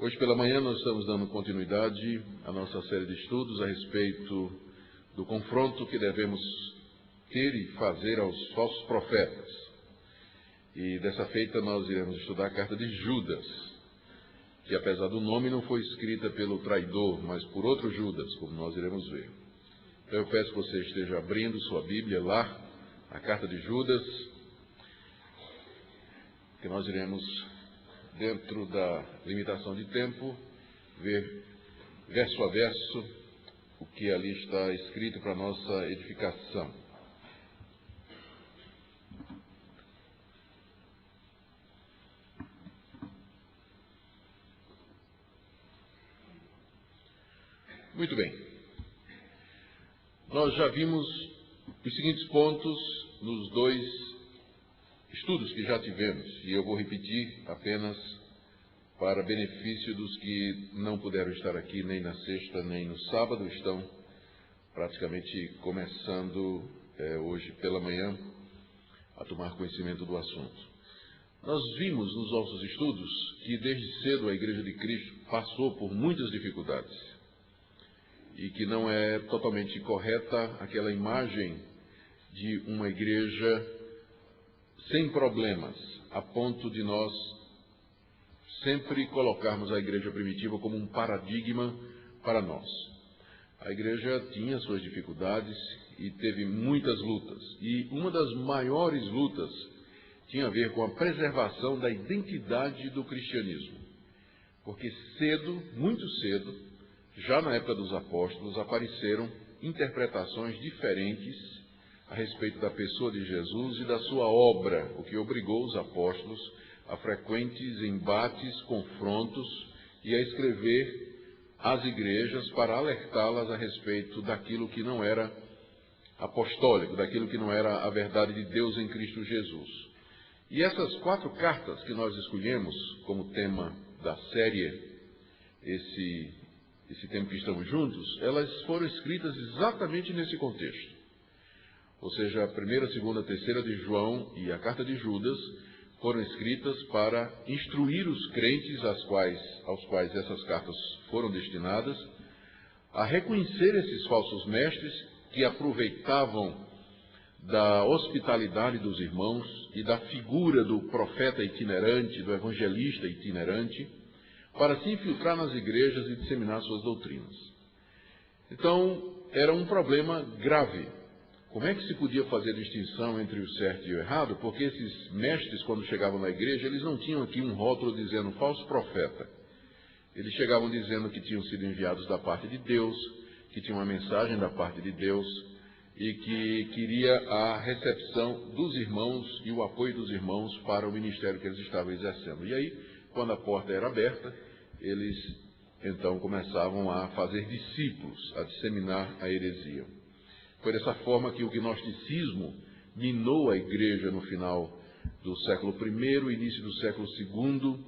Hoje pela manhã nós estamos dando continuidade à nossa série de estudos a respeito do confronto que devemos ter e fazer aos falsos profetas. E dessa feita nós iremos estudar a carta de Judas, que apesar do nome não foi escrita pelo traidor, mas por outro Judas, como nós iremos ver. Então eu peço que você esteja abrindo sua Bíblia lá, a carta de Judas, que nós iremos, dentro da limitação de tempo, ver verso a verso o que ali está escrito para nossa edificação. Muito bem. Nós já vimos os seguintes pontos nos dois estudos que já tivemos, e eu vou repetir apenas para benefício dos que não puderam estar aqui nem na sexta nem no sábado, estão praticamente começando hoje pela manhã a tomar conhecimento do assunto. Nós vimos nos nossos estudos que desde cedo a Igreja de Cristo passou por muitas dificuldades e que não é totalmente correta aquela imagem de uma igreja sem problemas, a ponto de nós sempre colocarmos a igreja primitiva como um paradigma para nós. A igreja tinha suas dificuldades e teve muitas lutas. E uma das maiores lutas tinha a ver com a preservação da identidade do cristianismo. Porque cedo, muito cedo, já na época dos apóstolos, apareceram interpretações diferentes a respeito da pessoa de Jesus e da sua obra, o que obrigou os apóstolos a frequentes embates, confrontos e a escrever às igrejas para alertá-las a respeito daquilo que não era apostólico, daquilo que não era a verdade de Deus em Cristo Jesus. E essas 4 cartas que nós escolhemos como tema da série, esse tempo que estamos juntos, elas foram escritas exatamente nesse contexto. Ou seja, a primeira, segunda, terceira de João e a carta de Judas foram escritas para instruir os crentes aos quais essas cartas foram destinadas, a reconhecer esses falsos mestres que aproveitavam da hospitalidade dos irmãos e da figura do profeta itinerante, do evangelista itinerante, para se infiltrar nas igrejas e disseminar suas doutrinas. Então, era um problema grave. Como é que se podia fazer distinção entre o certo e o errado? Porque esses mestres, quando chegavam na igreja, eles não tinham aqui um rótulo dizendo falso profeta. Eles chegavam dizendo que tinham sido enviados da parte de Deus, que tinham uma mensagem da parte de Deus e que queria a recepção dos irmãos e o apoio dos irmãos para o ministério que eles estavam exercendo. E aí, quando a porta era aberta, eles então começavam a fazer discípulos, a disseminar a heresia. Foi dessa forma que o gnosticismo minou a igreja no final do século I, início do século II.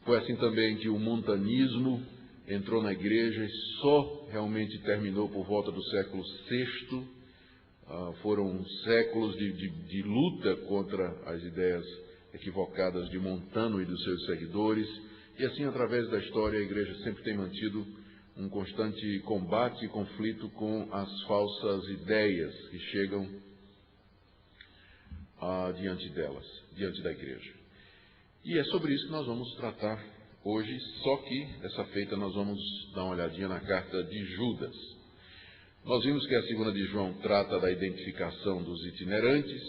Foi assim também que o montanismo entrou na igreja e só realmente terminou por volta do século VI. Foram séculos de luta contra as ideias equivocadas de Montano e dos seus seguidores. E assim, através da história, a igreja sempre tem mantido um constante combate e conflito com as falsas ideias que chegam diante delas, diante da igreja. E é sobre isso que nós vamos tratar hoje, só que, dessa feita, nós vamos dar uma olhadinha na carta de Judas. Nós vimos que a segunda de João trata da identificação dos itinerantes,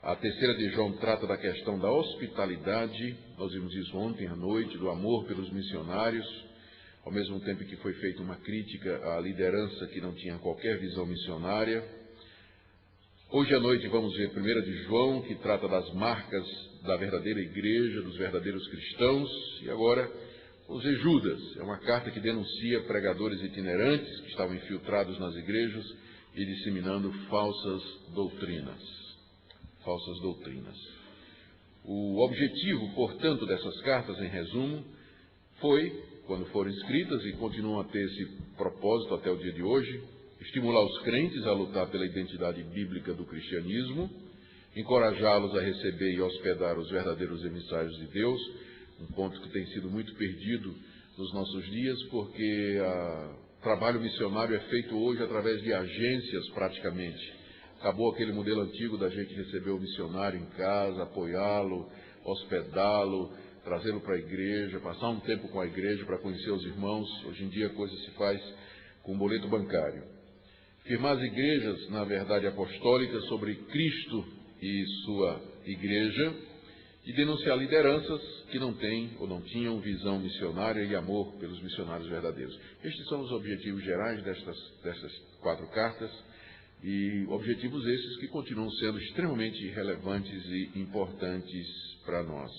a terceira de João trata da questão da hospitalidade, nós vimos isso ontem à noite, do amor pelos missionários, ao mesmo tempo que foi feita uma crítica à liderança que não tinha qualquer visão missionária. Hoje à noite vamos ver a primeira de João, que trata das marcas da verdadeira igreja, dos verdadeiros cristãos. E agora vamos ver Judas. É uma carta que denuncia pregadores itinerantes que estavam infiltrados nas igrejas e disseminando falsas doutrinas. O objetivo, portanto, dessas cartas, em resumo, foi, quando foram escritas e continuam a ter esse propósito até o dia de hoje, estimular os crentes a lutar pela identidade bíblica do cristianismo, encorajá-los a receber e hospedar os verdadeiros emissários de Deus, um ponto que tem sido muito perdido nos nossos dias, porque o trabalho missionário é feito hoje através de agências praticamente. Acabou aquele modelo antigo da gente receber o missionário em casa, apoiá-lo, hospedá-lo, trazê-lo para a igreja, passar um tempo com a igreja para conhecer os irmãos. Hoje em dia a coisa se faz com boleto bancário. Firmar as igrejas, na verdade apostólica, sobre Cristo e sua igreja, e denunciar lideranças que não têm ou não tinham visão missionária e amor pelos missionários verdadeiros. Estes são os objetivos gerais dessas 4 cartas, e objetivos esses que continuam sendo extremamente relevantes e importantes para nós.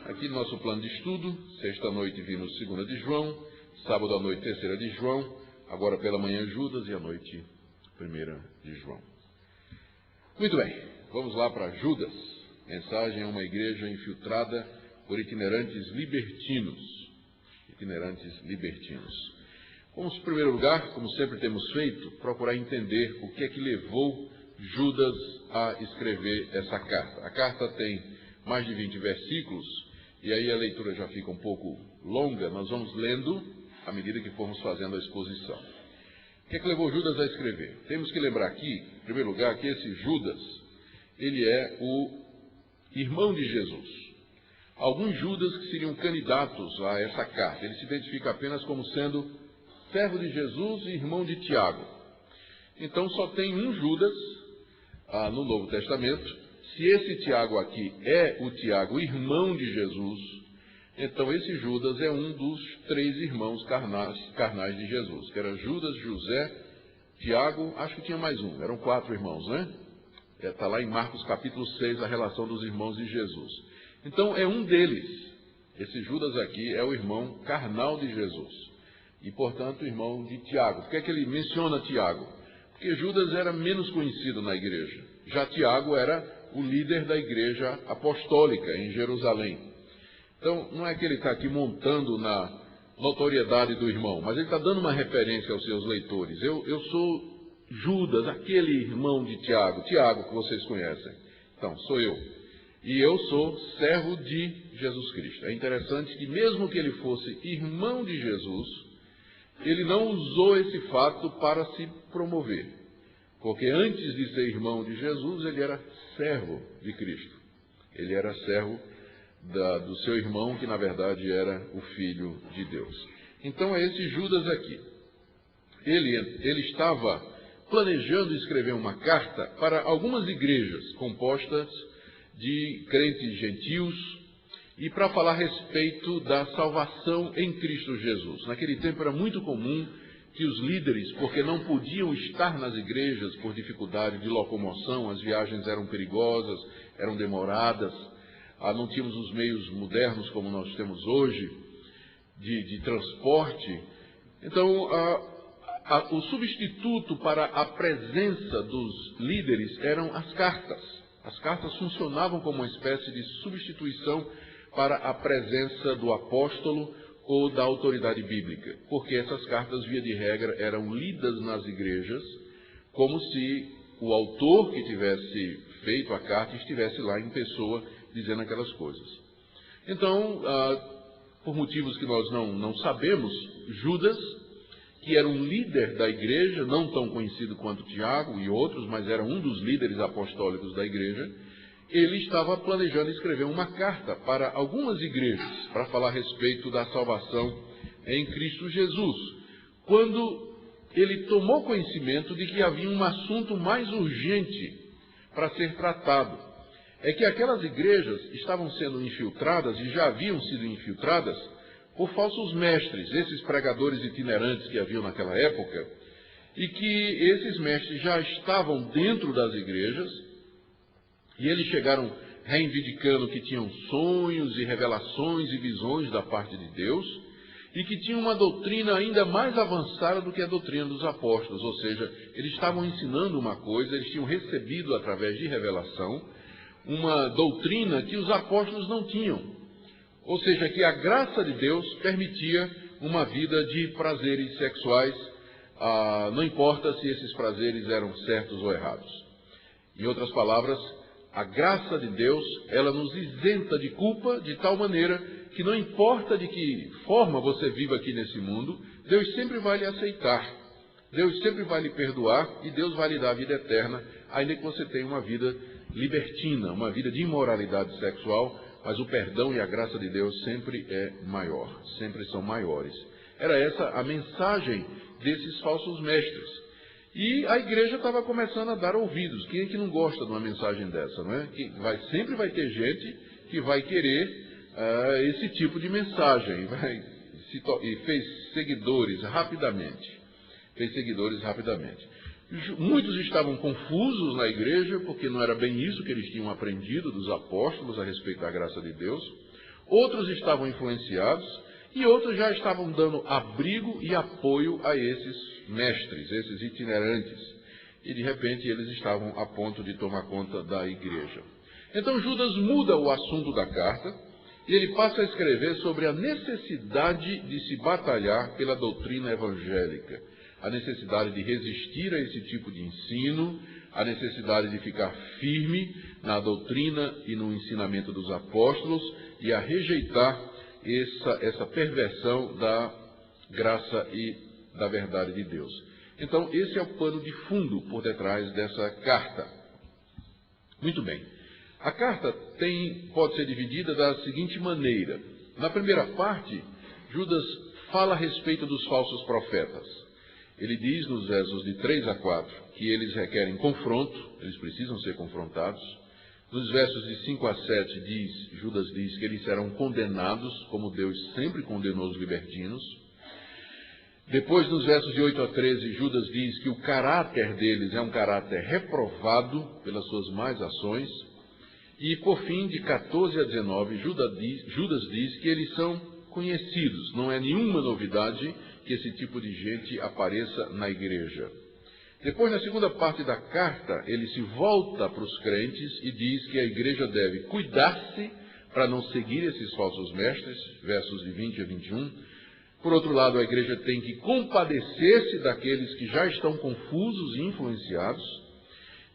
Aqui no nosso plano de estudo, sexta noite vimos 2 de João, sábado à noite 3 de João, agora pela manhã Judas e à noite 1 de João. Muito bem, vamos lá para Judas. Mensagem a uma igreja infiltrada por itinerantes libertinos. Vamos, em primeiro lugar, como sempre temos feito, procurar entender o que é que levou Judas a escrever essa carta. A carta tem mais de 20 versículos, e aí a leitura já fica um pouco longa. Nós vamos lendo à medida que formos fazendo a exposição. O que é que levou Judas a escrever? Temos que lembrar aqui, em primeiro lugar, que esse Judas, ele é o irmão de Jesus. Alguns Judas que seriam candidatos a essa carta, ele se identifica apenas como sendo servo de Jesus e irmão de Tiago. Então só tem um Judas no Novo Testamento. Se esse Tiago aqui é o Tiago, irmão de Jesus, então esse Judas é um dos 3 irmãos carnais de Jesus, que era Judas, José, Tiago, acho que tinha mais um, eram 4 irmãos, né? Está lá em Marcos capítulo 6, a relação dos irmãos de Jesus. Então é um deles. Esse Judas aqui é o irmão carnal de Jesus. E, portanto, irmão de Tiago. Por que é que ele menciona Tiago? Porque Judas era menos conhecido na igreja. Já Tiago era o líder da igreja apostólica em Jerusalém. Então, não é que ele está aqui montando na notoriedade do irmão, mas ele está dando uma referência aos seus leitores. Eu sou Judas, aquele irmão de Tiago, Tiago que vocês conhecem. Então, sou eu. E eu sou servo de Jesus Cristo. É interessante que mesmo que ele fosse irmão de Jesus, ele não usou esse fato para se promover. Porque antes de ser irmão de Jesus, ele era servo de Cristo. Ele era servo do seu irmão, que na verdade era o Filho de Deus. Então é esse Judas aqui. Ele estava planejando escrever uma carta para algumas igrejas compostas de crentes gentios, e para falar a respeito da salvação em Cristo Jesus. Naquele tempo era muito comum que os líderes, porque não podiam estar nas igrejas por dificuldade de locomoção, as viagens eram perigosas, eram demoradas, não tínhamos os meios modernos como nós temos hoje, de transporte. Então, o substituto para a presença dos líderes eram as cartas. As cartas funcionavam como uma espécie de substituição para a presença do apóstolo ou da autoridade bíblica, porque essas cartas, via de regra, eram lidas nas igrejas, como se o autor que tivesse feito a carta estivesse lá em pessoa dizendo aquelas coisas. Então, por motivos que nós não sabemos, Judas, que era um líder da igreja, não tão conhecido quanto Tiago e outros, mas era um dos líderes apostólicos da igreja, ele estava planejando escrever uma carta para algumas igrejas, para falar a respeito da salvação em Cristo Jesus, quando ele tomou conhecimento de que havia um assunto mais urgente para ser tratado. É que aquelas igrejas estavam sendo infiltradas, e já haviam sido infiltradas, por falsos mestres, esses pregadores itinerantes que haviam naquela época, e que esses mestres já estavam dentro das igrejas, e eles chegaram reivindicando que tinham sonhos e revelações e visões da parte de Deus, e que tinham uma doutrina ainda mais avançada do que a doutrina dos apóstolos, ou seja, eles estavam ensinando uma coisa, eles tinham recebido através de revelação uma doutrina que os apóstolos não tinham, ou seja, que a graça de Deus permitia uma vida de prazeres sexuais, não importa se esses prazeres eram certos ou errados. Em outras palavras, a graça de Deus, ela nos isenta de culpa de tal maneira que não importa de que forma você viva aqui nesse mundo, Deus sempre vai lhe aceitar, Deus sempre vai lhe perdoar e Deus vai lhe dar a vida eterna, ainda que você tenha uma vida libertina, uma vida de imoralidade sexual, mas o perdão e a graça de Deus sempre é maior, sempre são maiores. Era essa a mensagem desses falsos mestres. E a igreja estava começando a dar ouvidos. Quem é que não gosta de uma mensagem dessa, não é? Sempre vai ter gente que vai querer esse tipo de mensagem e fez seguidores rapidamente. Muitos estavam confusos na igreja, porque não era bem isso que eles tinham aprendido dos apóstolos a respeito da graça de Deus. Outros estavam influenciados e outros já estavam dando abrigo e apoio a esses mestres, esses itinerantes. E de repente eles estavam a ponto de tomar conta da igreja. Então Judas muda o assunto da carta e ele passa a escrever sobre a necessidade de se batalhar pela doutrina evangélica, a necessidade de resistir a esse tipo de ensino, a necessidade de ficar firme na doutrina e no ensinamento dos apóstolos e a rejeitar essa perversão da graça e da verdade de Deus. Então, esse é o pano de fundo por detrás dessa carta. Muito bem. A carta pode ser dividida da seguinte maneira. Na primeira parte, Judas fala a respeito dos falsos profetas. Ele diz nos versos de 3 a 4 que eles requerem confronto, eles precisam ser confrontados. Nos versos de 5 a 7, Judas diz que eles serão condenados, como Deus sempre condenou os libertinos. Depois, nos versos de 8 a 13, Judas diz que o caráter deles é um caráter reprovado pelas suas más ações. E, por fim, de 14 a 19, Judas diz que eles são conhecidos. Não é nenhuma novidade que esse tipo de gente apareça na igreja. Depois, na segunda parte da carta, ele se volta para os crentes e diz que a igreja deve cuidar-se para não seguir esses falsos mestres, versos de 20 a 21. Por outro lado, a igreja tem que compadecer-se daqueles que já estão confusos e influenciados.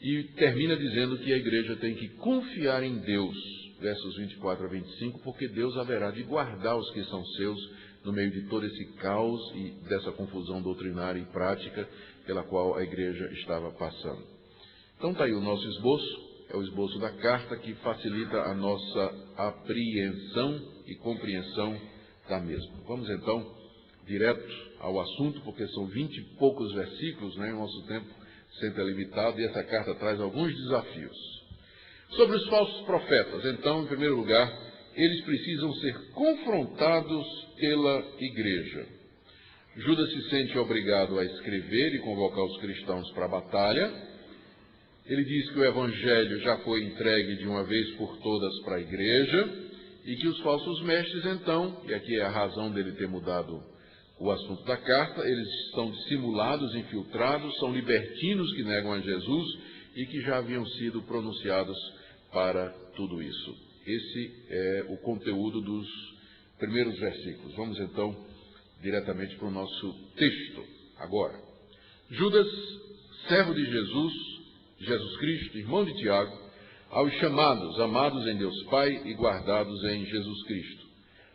E termina dizendo que a igreja tem que confiar em Deus, versos 24 a 25, porque Deus haverá de guardar os que são seus no meio de todo esse caos e dessa confusão doutrinária e prática pela qual a igreja estava passando. Então está aí o nosso esboço, é o esboço da carta que facilita a nossa apreensão e compreensão da mesma. Vamos então direto ao assunto, porque são 20 e poucos versículos, né? O nosso tempo sempre é limitado e essa carta traz alguns desafios. Sobre os falsos profetas, então, em primeiro lugar, eles precisam ser confrontados pela igreja. Judas se sente obrigado a escrever e convocar os cristãos para a batalha. Ele diz que o evangelho já foi entregue de uma vez por todas para a igreja e que os falsos mestres, então, e aqui é a razão dele ter mudado o assunto da carta, eles são dissimulados, infiltrados, são libertinos que negam a Jesus e que já haviam sido pronunciados para tudo isso. Esse é o conteúdo dos primeiros versículos. Vamos então diretamente para o nosso texto agora. Judas, servo de Jesus Cristo, irmão de Tiago, aos chamados, amados em Deus Pai e guardados em Jesus Cristo.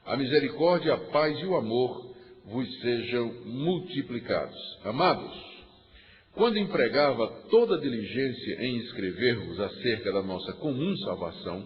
A misericórdia, a paz e o amor vos sejam multiplicados. Amados, quando empregava toda diligência em escrever-vos acerca da nossa comum salvação,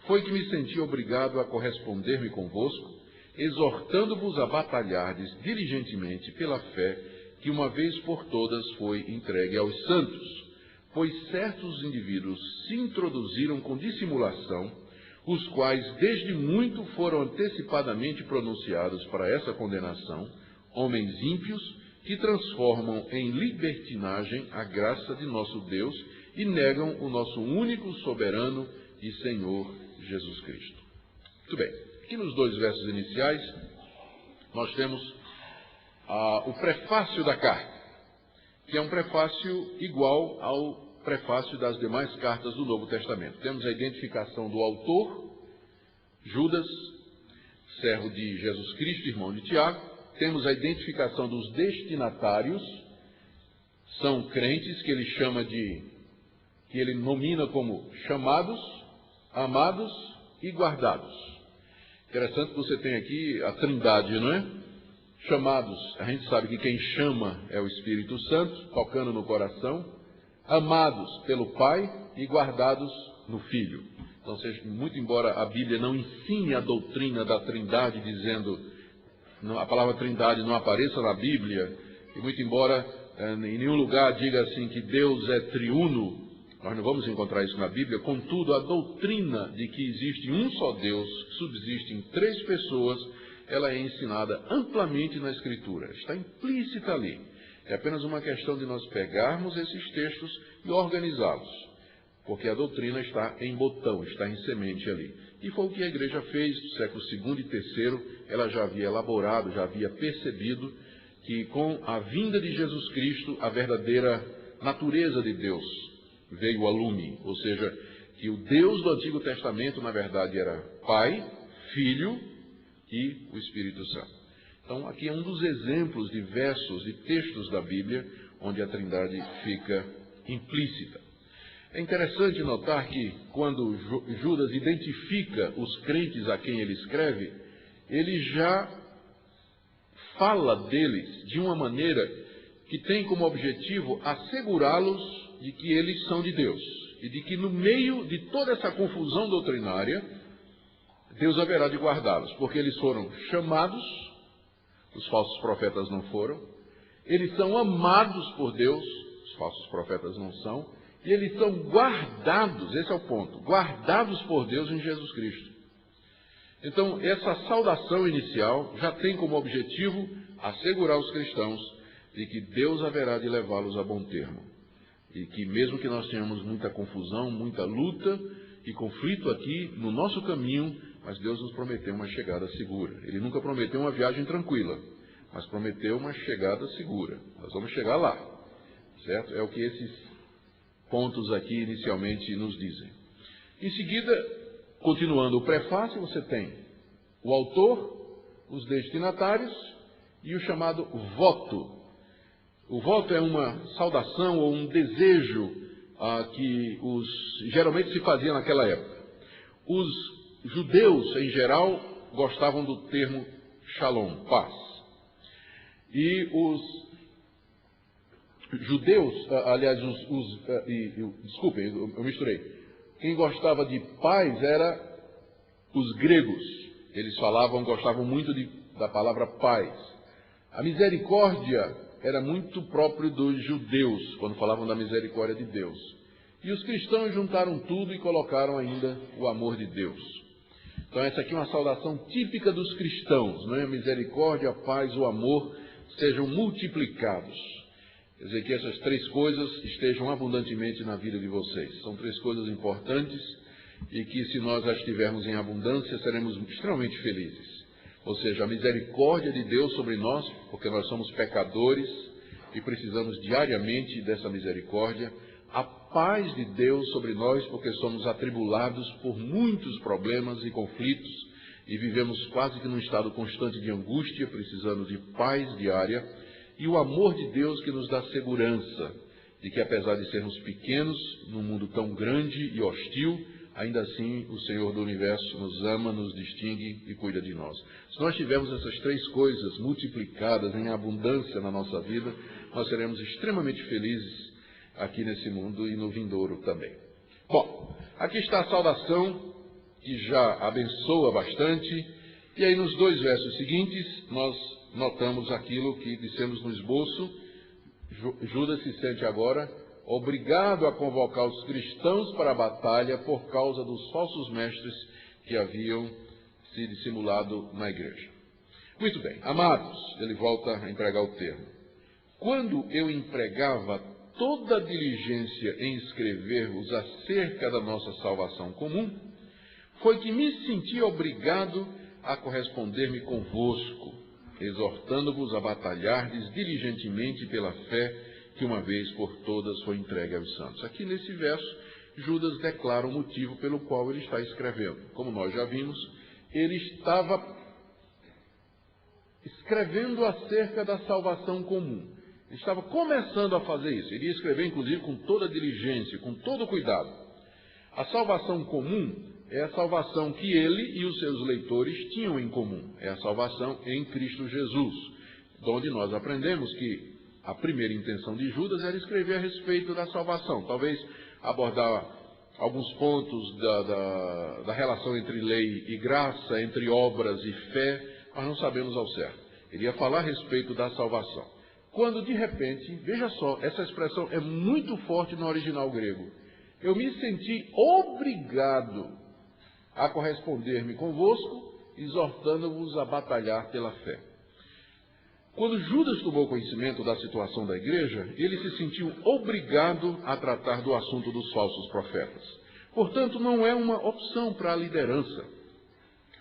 foi que me senti obrigado a corresponder-me convosco, exortando-vos a batalhardes diligentemente pela fé que uma vez por todas foi entregue aos santos, pois certos indivíduos se introduziram com dissimulação, os quais desde muito foram antecipadamente pronunciados para essa condenação, homens ímpios que transformam em libertinagem a graça de nosso Deus e negam o nosso único soberano e Senhor Jesus Cristo. Muito bem, aqui nos 2 versos iniciais nós temos o prefácio da carta, que é um prefácio igual ao prefácio das demais cartas do Novo Testamento. Temos a identificação do autor, Judas, servo de Jesus Cristo, irmão de Tiago. Temos a identificação dos destinatários, são crentes que ele nomina como chamados, amados e guardados. Interessante que você tem aqui a Trindade, não é? Chamados, a gente sabe que quem chama é o Espírito Santo, tocando no coração, amados pelo Pai e guardados no Filho. Então, muito embora a Bíblia não ensine a doutrina da Trindade, dizendo, a palavra Trindade não apareça na Bíblia, e muito embora em nenhum lugar diga assim que Deus é triuno, nós não vamos encontrar isso na Bíblia. Contudo, a doutrina de que existe um só Deus, que subsiste em 3 pessoas, ela é ensinada amplamente na Escritura. Está implícita ali. É apenas uma questão de nós pegarmos esses textos e organizá-los. Porque a doutrina está em botão, está em semente ali. E foi o que a igreja fez no século II e III. Ela já havia elaborado, já havia percebido que com a vinda de Jesus Cristo, a verdadeira natureza de Deus veio a lume, ou seja, que o Deus do Antigo Testamento, na verdade, era Pai, Filho e o Espírito Santo. Então, aqui é um dos exemplos de versos e textos da Bíblia, onde a Trindade fica implícita. É interessante notar que, quando Judas identifica os crentes a quem ele escreve, ele já fala deles de uma maneira que tem como objetivo assegurá-los de que eles são de Deus, e de que no meio de toda essa confusão doutrinária, Deus haverá de guardá-los, porque eles foram chamados, os falsos profetas não foram, eles são amados por Deus, os falsos profetas não são, e eles são guardados, esse é o ponto, guardados por Deus em Jesus Cristo. Então, essa saudação inicial já tem como objetivo assegurar os cristãos de que Deus haverá de levá-los a bom termo. E que mesmo que nós tenhamos muita confusão, muita luta e conflito aqui no nosso caminho, mas Deus nos prometeu uma chegada segura. Ele nunca prometeu uma viagem tranquila, mas prometeu uma chegada segura. Nós vamos chegar lá, certo? É o que esses pontos aqui inicialmente nos dizem. Em seguida, continuando o prefácio, você tem o autor, os destinatários e o chamado voto. O voto é uma saudação ou um desejo que geralmente se fazia naquela época. Os judeus, em geral, gostavam do termo shalom, paz. E os judeus, desculpem, eu misturei. Quem gostava de paz era os gregos. Eles gostavam muito da palavra paz. A misericórdia era muito próprio dos judeus, quando falavam da misericórdia de Deus. E os cristãos juntaram tudo e colocaram ainda o amor de Deus. Então essa aqui é uma saudação típica dos cristãos, não é? A misericórdia, a paz, o amor sejam multiplicados. Quer dizer, que essas 3 coisas estejam abundantemente na vida de vocês. São 3 coisas importantes e que, se nós as tivermos em abundância, seremos extremamente felizes. Ou seja, a misericórdia de Deus sobre nós, porque nós somos pecadores e precisamos diariamente dessa misericórdia. A paz de Deus sobre nós, porque somos atribulados por muitos problemas e conflitos e vivemos quase que num estado constante de angústia, precisando de paz diária. E o amor de Deus, que nos dá segurança de que, apesar de sermos pequenos num mundo tão grande e hostil, ainda assim o Senhor do Universo nos ama, nos distingue e cuida de nós. Se nós tivermos essas 3 coisas multiplicadas em abundância na nossa vida, nós seremos extremamente felizes aqui nesse mundo e no vindouro também. Bom, aqui está a saudação, que já abençoa bastante, e aí nos 2 versos seguintes nós notamos aquilo que dissemos no esboço. Judas se sente agora obrigado a convocar os cristãos para a batalha por causa dos falsos mestres que haviam se dissimulado na igreja. Muito bem, amados, ele volta a empregar o termo. Quando eu empregava toda a diligência em escrever-vos acerca da nossa salvação comum, foi que me senti obrigado a corresponder-me convosco, exortando-vos a batalhardes diligentemente pela fé que uma vez por todas foi entregue aos santos. Aqui nesse verso, Judas declara o motivo pelo qual ele está escrevendo. Como nós já vimos, ele estava escrevendo acerca da salvação comum. Ele estava começando a fazer isso. Ele ia escrever, inclusive, com toda a diligência, com todo o cuidado. A salvação comum é a salvação que ele e os seus leitores tinham em comum. É a salvação em Cristo Jesus, onde nós aprendemos que a primeira intenção de Judas era escrever a respeito da salvação, talvez abordar alguns pontos da relação entre lei e graça, entre obras e fé, mas não sabemos ao certo. Ele ia falar a respeito da salvação. Quando, de repente, veja só, essa expressão é muito forte no original grego. Eu me senti obrigado a corresponder-me convosco, exortando-vos a batalhar pela fé. Quando Judas tomou conhecimento da situação da igreja, ele se sentiu obrigado a tratar do assunto dos falsos profetas. Portanto, não é uma opção para a liderança,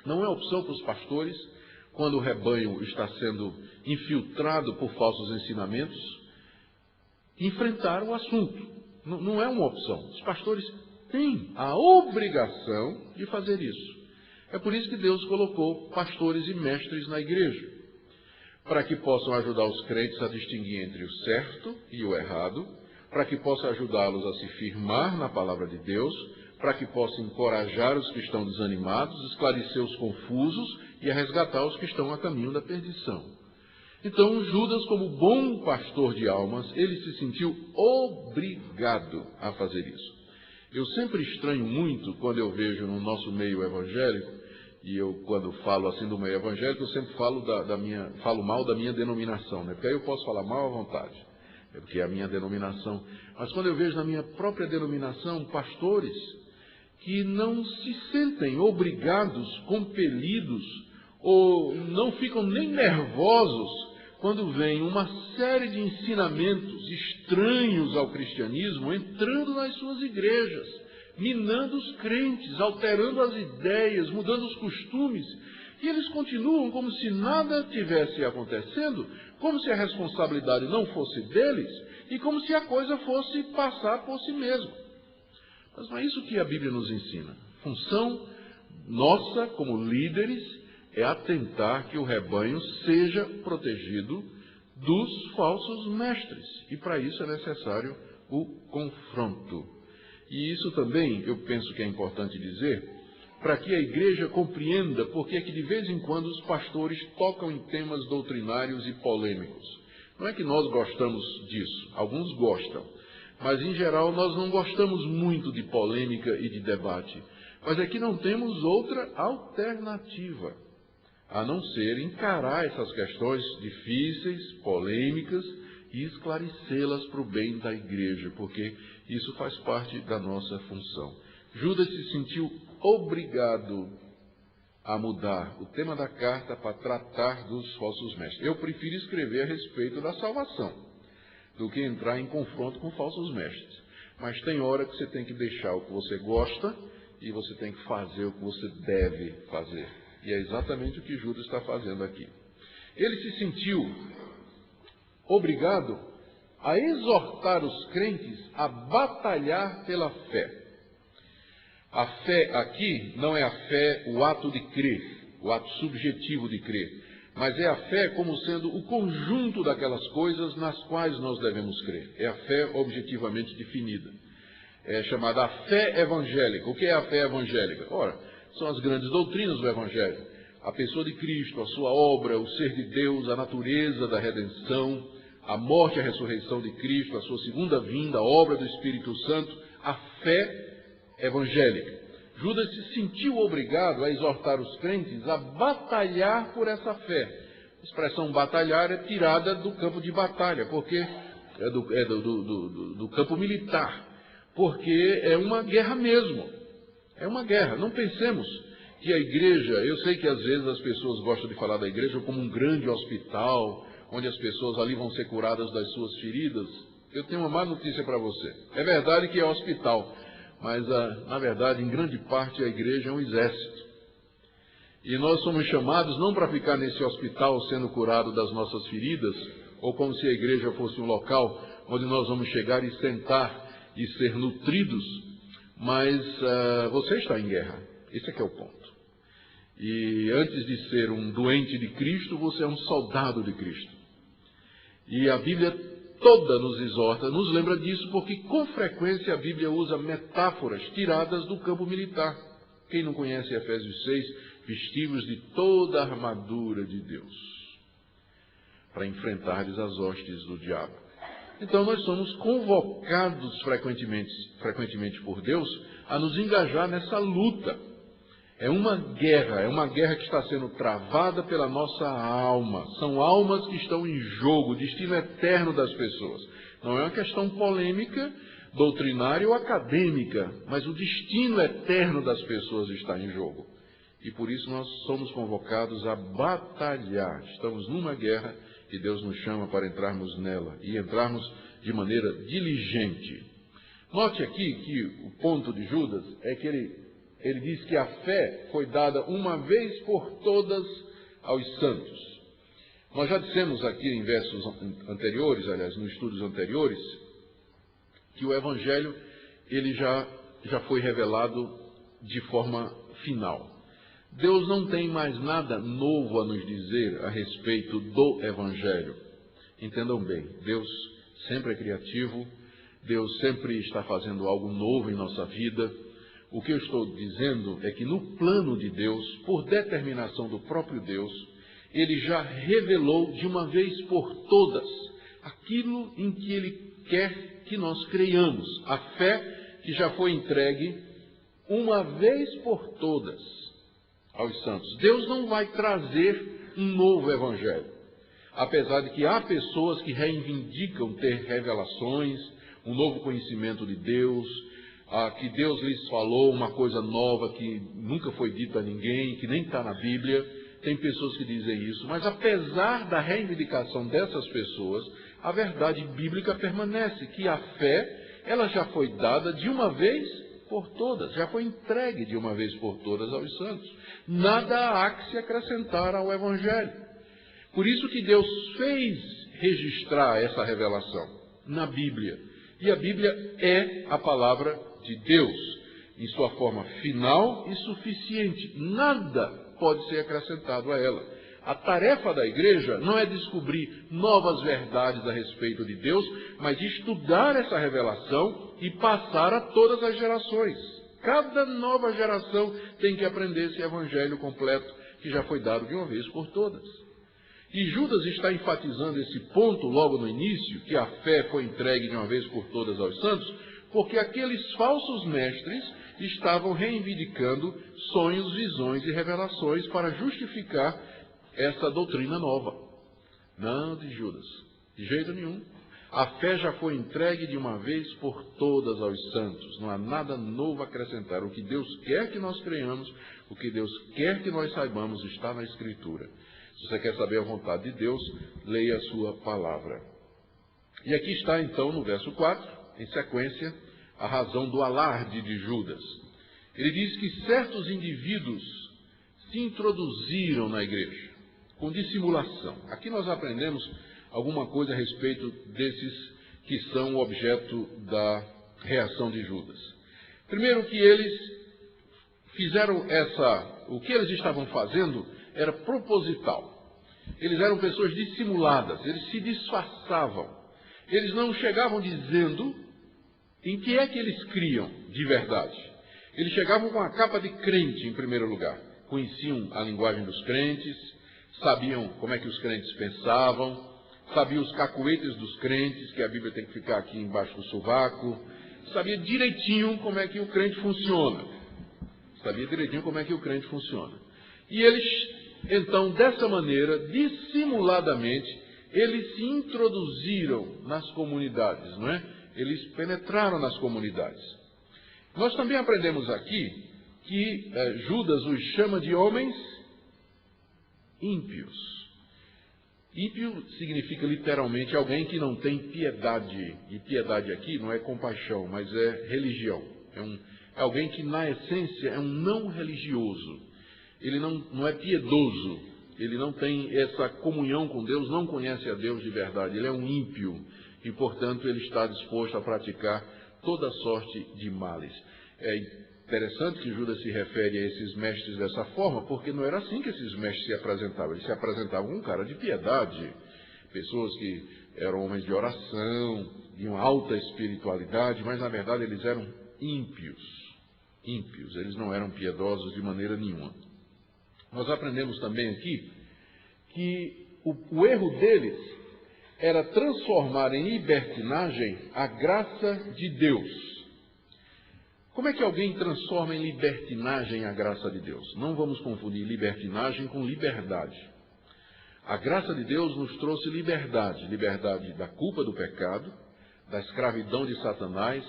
não é opção para os pastores, quando o rebanho está sendo infiltrado por falsos ensinamentos, enfrentar o assunto. Não é uma opção. Os pastores têm a obrigação de fazer isso. É por isso que Deus colocou pastores e mestres na igreja, para que possam ajudar os crentes a distinguir entre o certo e o errado, para que possam ajudá-los a se firmar na palavra de Deus, para que possam encorajar os que estão desanimados, esclarecer os confusos e a resgatar os que estão a caminho da perdição. Então, Judas, como bom pastor de almas, ele se sentiu obrigado a fazer isso. Eu sempre estranho muito quando eu vejo no nosso meio evangélico, e eu, quando falo assim do meio evangélico, eu sempre falo falo mal da minha denominação, né? Porque aí eu posso falar mal à vontade, porque é a minha denominação. Mas quando eu vejo na minha própria denominação pastores que não se sentem obrigados, compelidos, ou não ficam nem nervosos quando vem uma série de ensinamentos estranhos ao cristianismo entrando nas suas igrejas, minando os crentes, alterando as ideias, mudando os costumes, e eles continuam como se nada tivesse acontecendo, como se a responsabilidade não fosse deles, e como se a coisa fosse passar por si mesma. Mas não é isso que a Bíblia nos ensina. Função nossa, como líderes, é atentar que o rebanho seja protegido dos falsos mestres. E para isso é necessário o confronto. E isso também, eu penso que é importante dizer, para que a igreja compreenda porque é que de vez em quando os pastores tocam em temas doutrinários e polêmicos. Não é que nós gostamos disso, alguns gostam, mas em geral nós não gostamos muito de polêmica e de debate. Mas é que não temos outra alternativa, a não ser encarar essas questões difíceis, polêmicas, e esclarecê-las para o bem da igreja, porque isso faz parte da nossa função. Judas se sentiu obrigado a mudar o tema da carta para tratar dos falsos mestres. Eu prefiro escrever a respeito da salvação do que entrar em confronto com falsos mestres. Mas tem hora que você tem que deixar o que você gosta e você tem que fazer o que você deve fazer. E é exatamente o que Judas está fazendo aqui. Ele se sentiu obrigado a exortar os crentes a batalhar pela fé. A fé aqui não é a fé, o ato de crer, o ato subjetivo de crer, mas é a fé como sendo o conjunto daquelas coisas nas quais nós devemos crer. É a fé objetivamente definida. É chamada a fé evangélica. O que é a fé evangélica? Ora, são as grandes doutrinas do Evangelho. A pessoa de Cristo, a sua obra, o ser de Deus, a natureza da redenção, a morte e a ressurreição de Cristo, a sua segunda vinda, a obra do Espírito Santo, a fé evangélica. Judas se sentiu obrigado a exortar os crentes a batalhar por essa fé. A expressão batalhar é tirada do campo de batalha, porque é do campo militar, porque é uma guerra mesmo. É uma guerra. Não pensemos que a igreja, eu sei que às vezes as pessoas gostam de falar da igreja como um grande hospital, onde as pessoas ali vão ser curadas das suas feridas. Eu tenho uma má notícia para você. É verdade que é hospital, mas na verdade, em grande parte, a igreja é um exército. E nós somos chamados não para ficar nesse hospital sendo curado das nossas feridas, ou como se a igreja fosse um local onde nós vamos chegar e sentar e ser nutridos, mas você está em guerra. Esse é que é o ponto. E antes de ser um doente de Cristo, você é um soldado de Cristo. E a Bíblia toda nos exorta, nos lembra disso, porque com frequência a Bíblia usa metáforas tiradas do campo militar. Quem não conhece Efésios 6, vestivos de toda a armadura de Deus, para enfrentardes as hostes do diabo. Então nós somos convocados frequentemente por Deus a nos engajar nessa luta. É uma guerra que está sendo travada pela nossa alma. São almas que estão em jogo, o destino eterno das pessoas. Não é uma questão polêmica, doutrinária ou acadêmica, mas o destino eterno das pessoas está em jogo. E por isso nós somos convocados a batalhar. Estamos numa guerra e Deus nos chama para entrarmos nela e entrarmos de maneira diligente. Note aqui que o ponto de Judas é que ele diz que a fé foi dada uma vez por todas aos santos. Nós já dissemos aqui em versos anteriores, aliás, nos estudos anteriores, que o Evangelho ele já foi revelado de forma final. Deus não tem mais nada novo a nos dizer a respeito do Evangelho. Entendam bem, Deus sempre é criativo, Deus sempre está fazendo algo novo em nossa vida. O que eu estou dizendo é que no plano de Deus, por determinação do próprio Deus, Ele já revelou de uma vez por todas aquilo em que Ele quer que nós creiamos. A fé que já foi entregue uma vez por todas aos santos. Deus não vai trazer um novo evangelho. Apesar de que há pessoas que reivindicam ter revelações, um novo conhecimento de Deus, que Deus lhes falou uma coisa nova que nunca foi dita a ninguém, que nem está na Bíblia. Tem pessoas que dizem isso, mas apesar da reivindicação dessas pessoas, a verdade bíblica permanece, que a fé, ela já foi dada de uma vez por todas, já foi entregue de uma vez por todas aos santos. Nada há que se acrescentar ao Evangelho. Por isso que Deus fez registrar essa revelação na Bíblia. E a Bíblia é a palavra de Deus, em sua forma final e suficiente. Nada pode ser acrescentado a ela. A tarefa da igreja não é descobrir novas verdades a respeito de Deus, mas de estudar essa revelação e passar a todas as gerações. Cada nova geração tem que aprender esse evangelho completo que já foi dado de uma vez por todas. E Judas está enfatizando esse ponto logo no início, que a fé foi entregue de uma vez por todas aos santos, porque aqueles falsos mestres estavam reivindicando sonhos, visões e revelações para justificar essa doutrina nova. Não de Judas, de jeito nenhum. A fé já foi entregue de uma vez por todas aos santos. Não há nada novo a acrescentar. O que Deus quer que nós creiamos, o que Deus quer que nós saibamos, está na Escritura. Se você quer saber a vontade de Deus, leia a sua palavra. E aqui está então no verso 4, em sequência, a razão do alarde de Judas. Ele diz que certos indivíduos se introduziram na igreja, com dissimulação. Aqui nós aprendemos alguma coisa a respeito desses que são o objeto da reação de Judas. Primeiro que eles fizeram o que eles estavam fazendo era proposital. Eles eram pessoas dissimuladas, eles se disfarçavam. Eles não chegavam dizendo em que é que eles criam de verdade. Eles chegavam com a capa de crente em primeiro lugar. Conheciam a linguagem dos crentes, sabiam como é que os crentes pensavam, sabiam os cacuetes dos crentes, que a Bíblia tem que ficar aqui embaixo do sovaco, sabia direitinho como é que o crente funciona. E eles, então, dessa maneira, dissimuladamente, eles se introduziram nas comunidades, não é? Eles penetraram nas comunidades. Nós também aprendemos aqui que Judas os chama de homens ímpios. Ímpio significa literalmente alguém que não tem piedade. E piedade aqui não é compaixão, mas é religião. É alguém que, na essência, é um não religioso. Ele não é piedoso. Ele não tem essa comunhão com Deus, não conhece a Deus de verdade. Ele é um ímpio. E, portanto, ele está disposto a praticar toda sorte de males. É interessante que Judas se refere a esses mestres dessa forma, porque não era assim que esses mestres se apresentavam. Eles se apresentavam com cara de piedade, pessoas que eram homens de oração, de uma alta espiritualidade, mas na verdade eles eram ímpios. ímpios, eles não eram piedosos de maneira nenhuma. Nós aprendemos também aqui que o erro deles era transformar em libertinagem a graça de Deus. Como é que alguém transforma em libertinagem a graça de Deus? Não vamos confundir libertinagem com liberdade. A graça de Deus nos trouxe liberdade, liberdade da culpa do pecado, da escravidão de Satanás,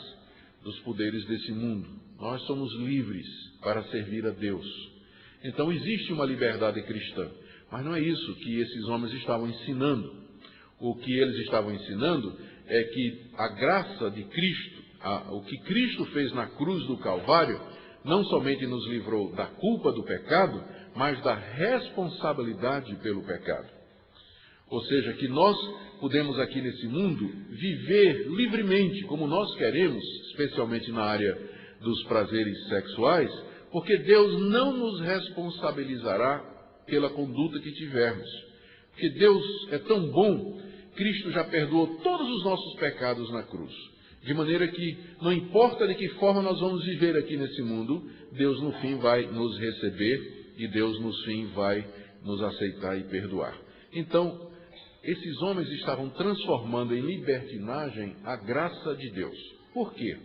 dos poderes desse mundo. Nós somos livres para servir a Deus. Então existe uma liberdade cristã, mas não é isso que esses homens estavam ensinando. O que eles estavam ensinando é que a graça de Cristo, o que Cristo fez na cruz do Calvário, não somente nos livrou da culpa do pecado, mas da responsabilidade pelo pecado. Ou seja, que nós podemos aqui nesse mundo viver livremente como nós queremos, especialmente na área dos prazeres sexuais, porque Deus não nos responsabilizará pela conduta que tivermos. Porque Deus é tão bom, Cristo já perdoou todos os nossos pecados na cruz. De maneira que, não importa de que forma nós vamos viver aqui nesse mundo, Deus no fim vai nos receber e Deus no fim vai nos aceitar e perdoar. Então, esses homens estavam transformando em libertinagem a graça de Deus. Por quê?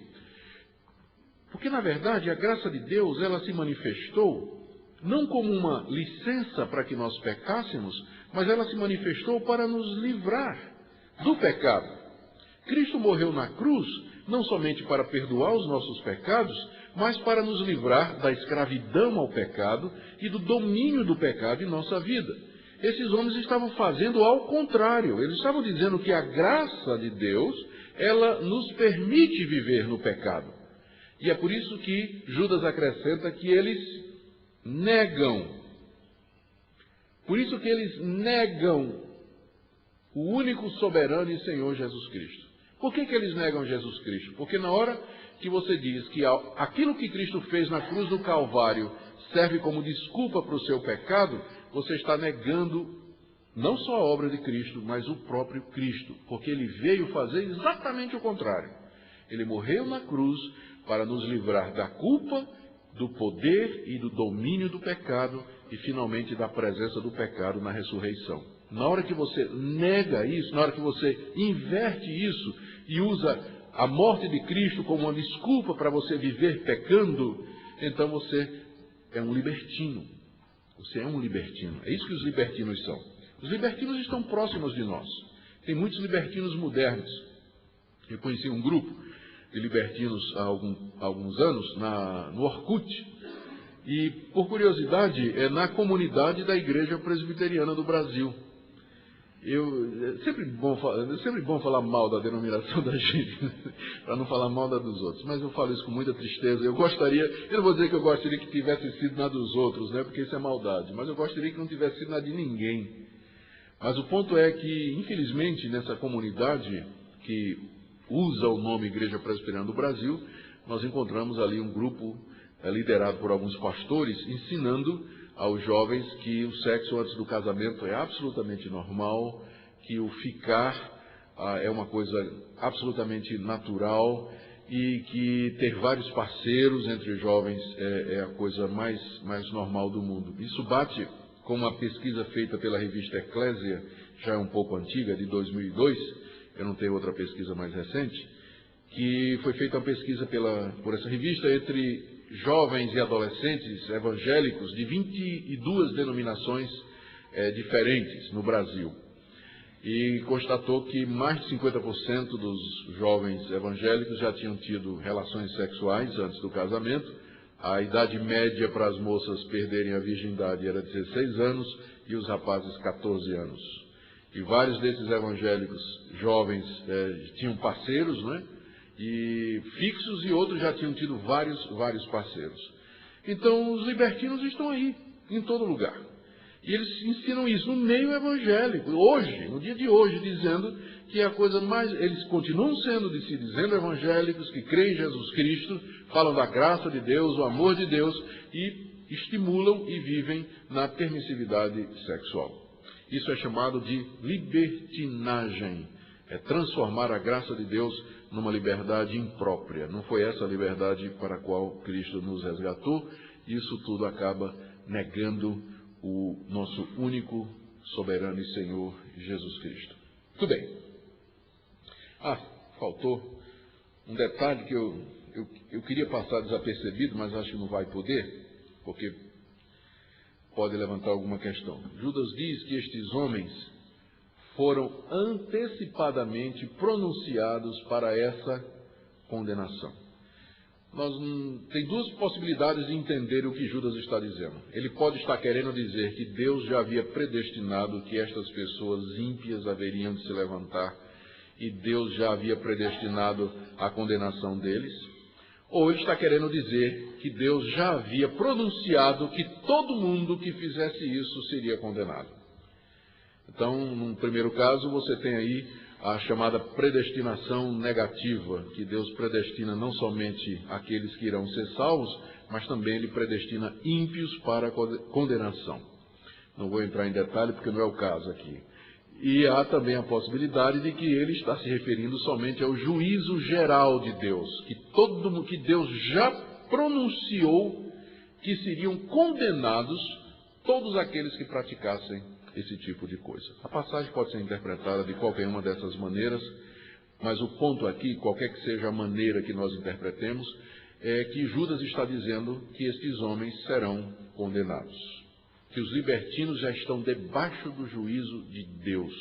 Porque, na verdade, a graça de Deus, ela se manifestou não como uma licença para que nós pecássemos, mas ela se manifestou para nos livrar do pecado. Cristo morreu na cruz, não somente para perdoar os nossos pecados, mas para nos livrar da escravidão ao pecado e do domínio do pecado em nossa vida. Esses homens estavam fazendo ao contrário. Eles estavam dizendo que a graça de Deus, ela nos permite viver no pecado. E é por isso que Judas acrescenta que eles negam. Por isso que eles negam o único soberano e Senhor Jesus Cristo. Por que eles negam Jesus Cristo? Porque na hora que você diz que aquilo que Cristo fez na cruz do Calvário serve como desculpa para o seu pecado, você está negando não só a obra de Cristo, mas o próprio Cristo. Porque ele veio fazer exatamente o contrário. Ele morreu na cruz para nos livrar da culpa, do poder e do domínio do pecado e finalmente da presença do pecado na ressurreição. Na hora que você nega isso, na hora que você inverte isso e usa a morte de Cristo como uma desculpa para você viver pecando, então você é um libertino. Você é um libertino. É isso que os libertinos são. Os libertinos estão próximos de nós. Tem muitos libertinos modernos. Eu conheci um grupo de libertinos há alguns anos no Orkut. E, por curiosidade, é na comunidade da Igreja Presbiteriana do Brasil. É sempre bom falar mal da denominação da gente, para não falar mal da dos outros. Mas eu falo isso com muita tristeza. Eu não vou dizer que eu gostaria que tivesse sido na dos outros, né, porque isso é maldade. Mas eu gostaria que não tivesse sido na de ninguém. Mas o ponto é que, infelizmente, nessa comunidade que usa o nome Igreja Presbiteriana do Brasil, nós encontramos ali um grupo liderado por alguns pastores, ensinando aos jovens que o sexo antes do casamento é absolutamente normal, que o ficar é uma coisa absolutamente natural e que ter vários parceiros entre jovens é a coisa mais normal do mundo. Isso bate com uma pesquisa feita pela revista Eclésia, já é um pouco antiga, de 2002, eu não tenho outra pesquisa mais recente, que foi feita uma pesquisa por essa revista entre jovens e adolescentes evangélicos de 22 denominações diferentes no Brasil. E constatou que mais de 50% dos jovens evangélicos já tinham tido relações sexuais antes do casamento. A idade média para as moças perderem a virgindade era 16 anos e os rapazes 14 anos. E vários desses evangélicos jovens tinham parceiros, né? E fixos, e outros já tinham tido vários parceiros. Então, os libertinos estão aí, em todo lugar. E eles ensinam isso no meio evangélico, hoje, no dia de hoje, dizendo que a coisa mais... Eles continuam se dizendo evangélicos, que creem em Jesus Cristo, falam da graça de Deus, o amor de Deus, e estimulam e vivem na permissividade sexual. Isso é chamado de libertinagem. É transformar a graça de Deus numa liberdade imprópria. Não foi essa a liberdade para a qual Cristo nos resgatou. Isso tudo acaba negando o nosso único, soberano e Senhor Jesus Cristo. Tudo bem. Faltou um detalhe que eu queria passar desapercebido, mas acho que não vai poder, porque pode levantar alguma questão. Judas diz que estes homens foram antecipadamente pronunciados para essa condenação. Tem duas possibilidades de entender o que Judas está dizendo. Ele pode estar querendo dizer que Deus já havia predestinado que estas pessoas ímpias haveriam de se levantar e Deus já havia predestinado a condenação deles. Ou ele está querendo dizer que Deus já havia pronunciado que todo mundo que fizesse isso seria condenado. Então, no primeiro caso, você tem aí a chamada predestinação negativa, que Deus predestina não somente aqueles que irão ser salvos, mas também Ele predestina ímpios para a condenação. Não vou entrar em detalhe porque não é o caso aqui. E há também a possibilidade de que ele está se referindo somente ao juízo geral de Deus, que Deus já pronunciou que seriam condenados todos aqueles que praticassem esse tipo de coisa. A passagem pode ser interpretada de qualquer uma dessas maneiras, mas o ponto aqui, qualquer que seja a maneira que nós interpretemos, é que Judas está dizendo que estes homens serão condenados, que os libertinos já estão debaixo do juízo de Deus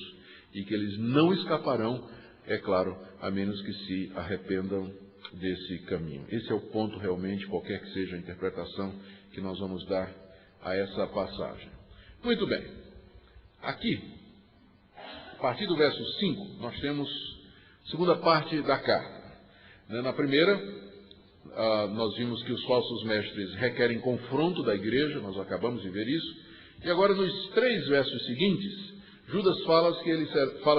e que eles não escaparão, é claro, a menos que se arrependam desse caminho. Esse é o ponto realmente, qualquer que seja a interpretação que nós vamos dar a essa passagem. Muito bem. Aqui, a partir do verso 5, nós temos a segunda parte da carta. Na primeira, nós vimos que os falsos mestres requerem confronto da igreja, nós acabamos de ver isso. E agora, nos 3 versos seguintes, Judas fala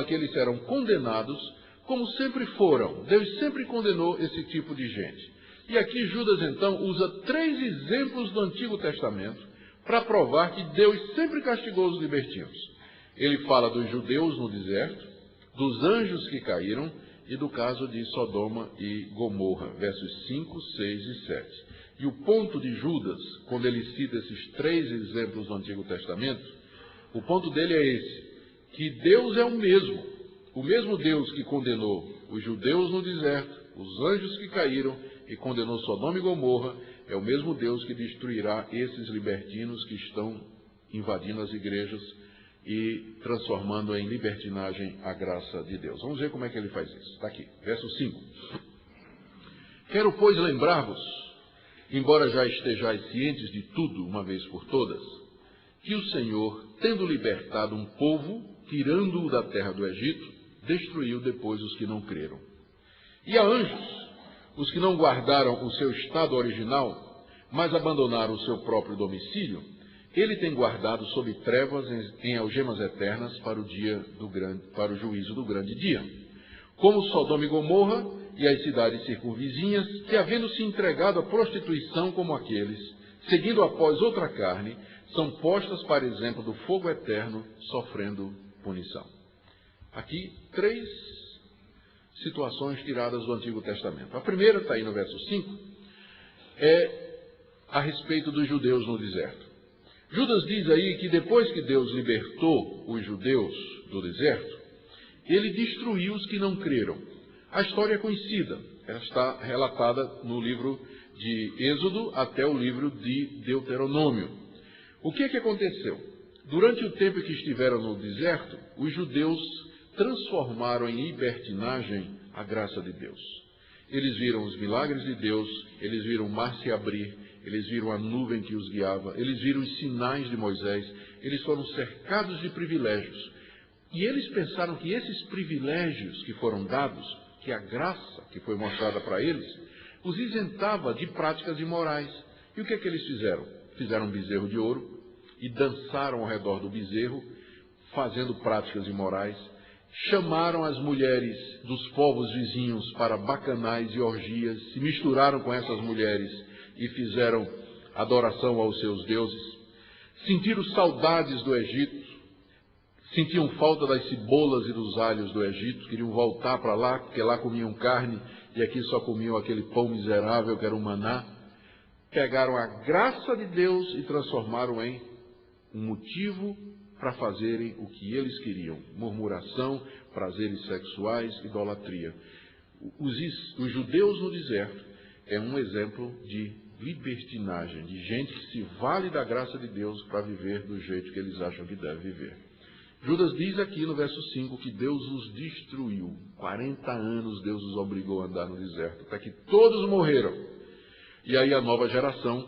que eles serão condenados como sempre foram. Deus sempre condenou esse tipo de gente. E aqui Judas, então, usa 3 exemplos do Antigo Testamento para provar que Deus sempre castigou os libertinos. Ele fala dos judeus no deserto, dos anjos que caíram e do caso de Sodoma e Gomorra, versos 5, 6 e 7. E o ponto de Judas, quando ele cita esses 3 exemplos do Antigo Testamento, o ponto dele é esse, que Deus é o mesmo Deus que condenou os judeus no deserto, os anjos que caíram e condenou Sodoma e Gomorra, é o mesmo Deus que destruirá esses libertinos que estão invadindo as igrejas e transformando em libertinagem a graça de Deus. Vamos ver como é que ele faz isso. Está aqui, verso 5. Quero, pois, lembrar-vos, embora já estejais cientes de tudo, uma vez por todas, que o Senhor, tendo libertado um povo, tirando-o da terra do Egito, destruiu depois os que não creram. E a anjos, os que não guardaram o seu estado original, mas abandonaram o seu próprio domicílio, ele tem guardado sob trevas em algemas eternas para o juízo do grande dia. Como Sodoma e Gomorra e as cidades circunvizinhas, que havendo se entregado à prostituição como aqueles, seguindo após outra carne, são postas para exemplo do fogo eterno, sofrendo punição. Aqui, 3 situações tiradas do Antigo Testamento. A primeira, está aí no verso 5, é a respeito dos judeus no deserto. Judas diz aí que depois que Deus libertou os judeus do deserto, ele destruiu os que não creram. A história é conhecida, ela está relatada no livro de Êxodo até o livro de Deuteronômio. O que aconteceu? Durante o tempo que estiveram no deserto, os judeus transformaram em libertinagem a graça de Deus. Eles viram os milagres de Deus, eles viram o mar se abrir, eles viram a nuvem que os guiava, eles viram os sinais de Moisés, eles foram cercados de privilégios. E eles pensaram que esses privilégios que foram dados, que a graça que foi mostrada para eles, os isentava de práticas imorais. E o que eles fizeram? Fizeram um bezerro de ouro e dançaram ao redor do bezerro, fazendo práticas imorais. Chamaram as mulheres dos povos vizinhos para bacanais e orgias, se misturaram com essas mulheres e fizeram adoração aos seus deuses. Sentiram saudades do Egito, sentiam falta das cebolas e dos alhos do Egito, queriam voltar para lá, porque lá comiam carne e aqui só comiam aquele pão miserável que era o maná. Pegaram a graça de Deus e transformaram em um motivo para fazerem o que eles queriam: murmuração, prazeres sexuais, idolatria. Os judeus no deserto é um exemplo de libertinagem, de gente que se vale da graça de Deus para viver do jeito que eles acham que deve viver. Judas diz aqui no verso 5 que Deus os destruiu. 40 anos Deus os obrigou a andar no deserto, até que todos morreram. E aí a nova geração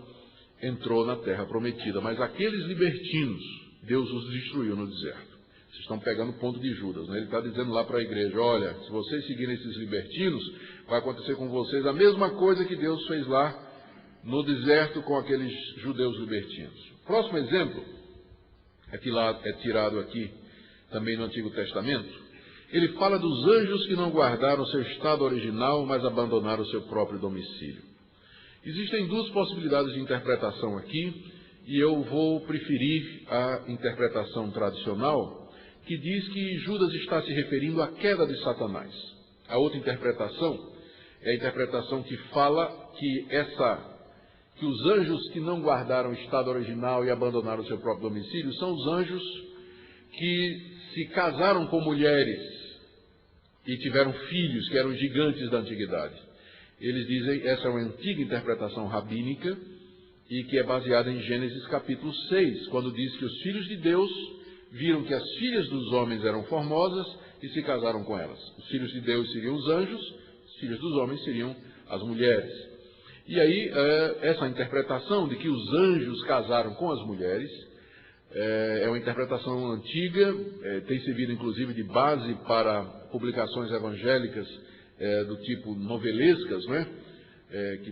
entrou na terra prometida. Mas aqueles libertinos, Deus os destruiu no deserto. Vocês estão pegando o ponto de Judas, né? Ele está dizendo lá para a igreja: olha, se vocês seguirem esses libertinos, vai acontecer com vocês a mesma coisa que Deus fez lá no deserto com aqueles judeus libertinos. Próximo exemplo, é tirado aqui também no Antigo Testamento. Ele fala dos anjos que não guardaram seu estado original, mas abandonaram seu próprio domicílio. Existem duas possibilidades de interpretação aqui, e eu vou preferir a interpretação tradicional, que diz que Judas está se referindo à queda de Satanás. A outra interpretação é a interpretação que fala que os anjos que não guardaram o estado original e abandonaram o seu próprio domicílio são os anjos que se casaram com mulheres e tiveram filhos, que eram gigantes da antiguidade. Eles dizem, essa é uma antiga interpretação rabínica, e que é baseada em Gênesis capítulo 6, quando diz que os filhos de Deus viram que as filhas dos homens eram formosas e se casaram com elas. Os filhos de Deus seriam os anjos, os filhos dos homens seriam as mulheres. E aí, essa interpretação de que os anjos casaram com as mulheres é uma interpretação antiga, tem servido inclusive de base para publicações evangélicas do tipo novelescas, né? Que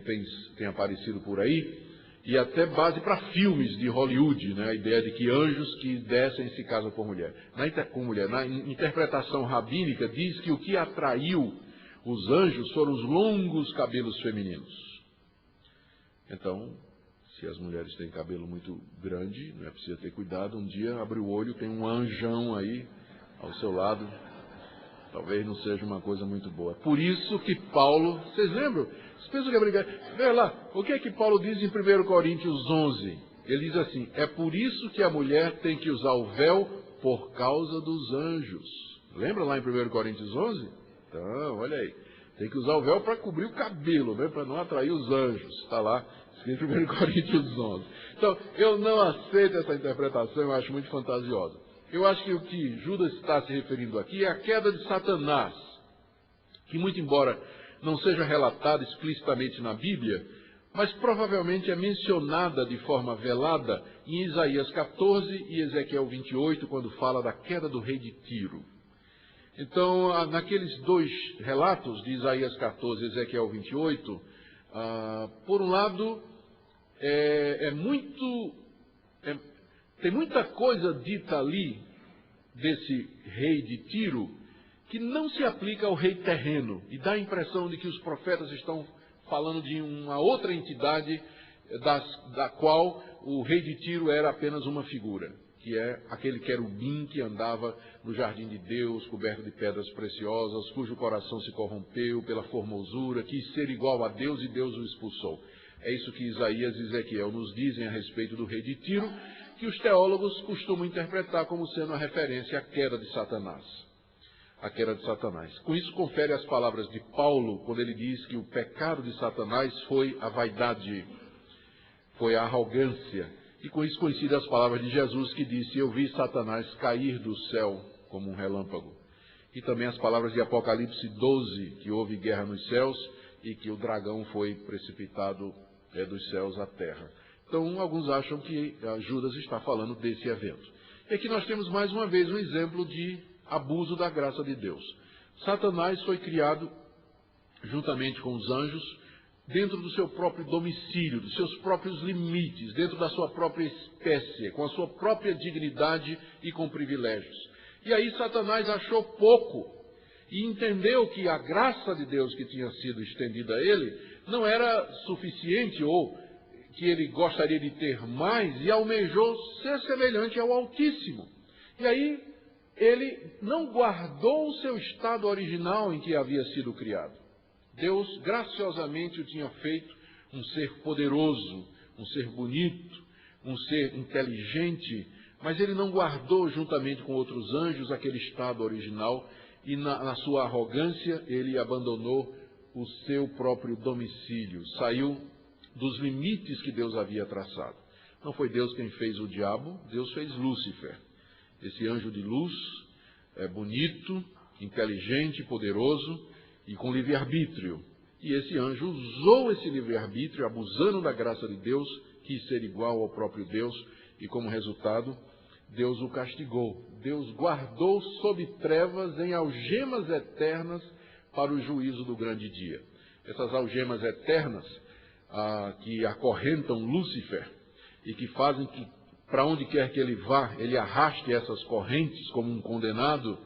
tem aparecido por aí, e até base para filmes de Hollywood, né? A ideia de que anjos que descem se casam com mulher. Na interpretação rabínica diz que o que atraiu os anjos foram os longos cabelos femininos. Então, se as mulheres têm cabelo muito grande, não é preciso ter cuidado, um dia abre o olho, tem um anjão aí ao seu lado, talvez não seja uma coisa muito boa. Por isso que Paulo, vocês lembram? Vocês pensam que é brincadeira? Veja lá, o que é que Paulo diz em 1 Coríntios 11? Ele diz assim: é por isso que a mulher tem que usar o véu por causa dos anjos. Lembra lá em 1 Coríntios 11? Então, olha aí. Tem que usar o véu para cobrir o cabelo, né? Para não atrair os anjos. Está lá, escrito em 1 Coríntios 11. Então, eu não aceito essa interpretação, eu acho muito fantasiosa. Eu acho que o que Judas está se referindo aqui é a queda de Satanás, que muito embora não seja relatada explicitamente na Bíblia, mas provavelmente é mencionada de forma velada em Isaías 14 e Ezequiel 28, quando fala da queda do rei de Tiro. Então, naqueles dois relatos de Isaías 14 e Ezequiel 28, por um lado, tem muita coisa dita ali desse rei de Tiro que não se aplica ao rei terreno, e dá a impressão de que os profetas estão falando de uma outra entidade da qual o rei de Tiro era apenas uma figura, que é aquele querubim que andava no jardim de Deus, coberto de pedras preciosas, cujo coração se corrompeu pela formosura, quis ser igual a Deus e Deus o expulsou. É isso que Isaías e Ezequiel nos dizem a respeito do rei de Tiro, que os teólogos costumam interpretar como sendo a referência à queda de Satanás. A queda de Satanás. Com isso, confere as palavras de Paulo, quando ele diz que o pecado de Satanás foi a vaidade, foi a arrogância. E com isso coincide as palavras de Jesus, que disse: eu vi Satanás cair do céu como um relâmpago. E também as palavras de Apocalipse 12, que houve guerra nos céus e que o dragão foi precipitado dos céus à terra. Então, alguns acham que Judas está falando desse evento. E aqui nós temos mais uma vez um exemplo de abuso da graça de Deus. Satanás foi criado juntamente com os anjos dentro do seu próprio domicílio, dos seus próprios limites, dentro da sua própria espécie, com a sua própria dignidade e com privilégios. E aí Satanás achou pouco e entendeu que a graça de Deus que tinha sido estendida a ele não era suficiente, ou que ele gostaria de ter mais, e almejou ser semelhante ao Altíssimo. E aí ele não guardou o seu estado original em que havia sido criado. Deus graciosamente o tinha feito um ser poderoso, um ser bonito, um ser inteligente, mas ele não guardou juntamente com outros anjos aquele estado original e na sua arrogância ele abandonou o seu próprio domicílio, saiu dos limites que Deus havia traçado. Não foi Deus quem fez o diabo, Deus fez Lúcifer. Esse anjo de luz é bonito, inteligente, poderoso e com livre-arbítrio. E esse anjo usou esse livre-arbítrio, abusando da graça de Deus, quis ser igual ao próprio Deus, e como resultado, Deus o castigou. Deus guardou sob trevas em algemas eternas para o juízo do grande dia. Essas algemas eternas que acorrentam Lúcifer e que fazem que, para onde quer que ele vá, ele arraste essas correntes como um condenado,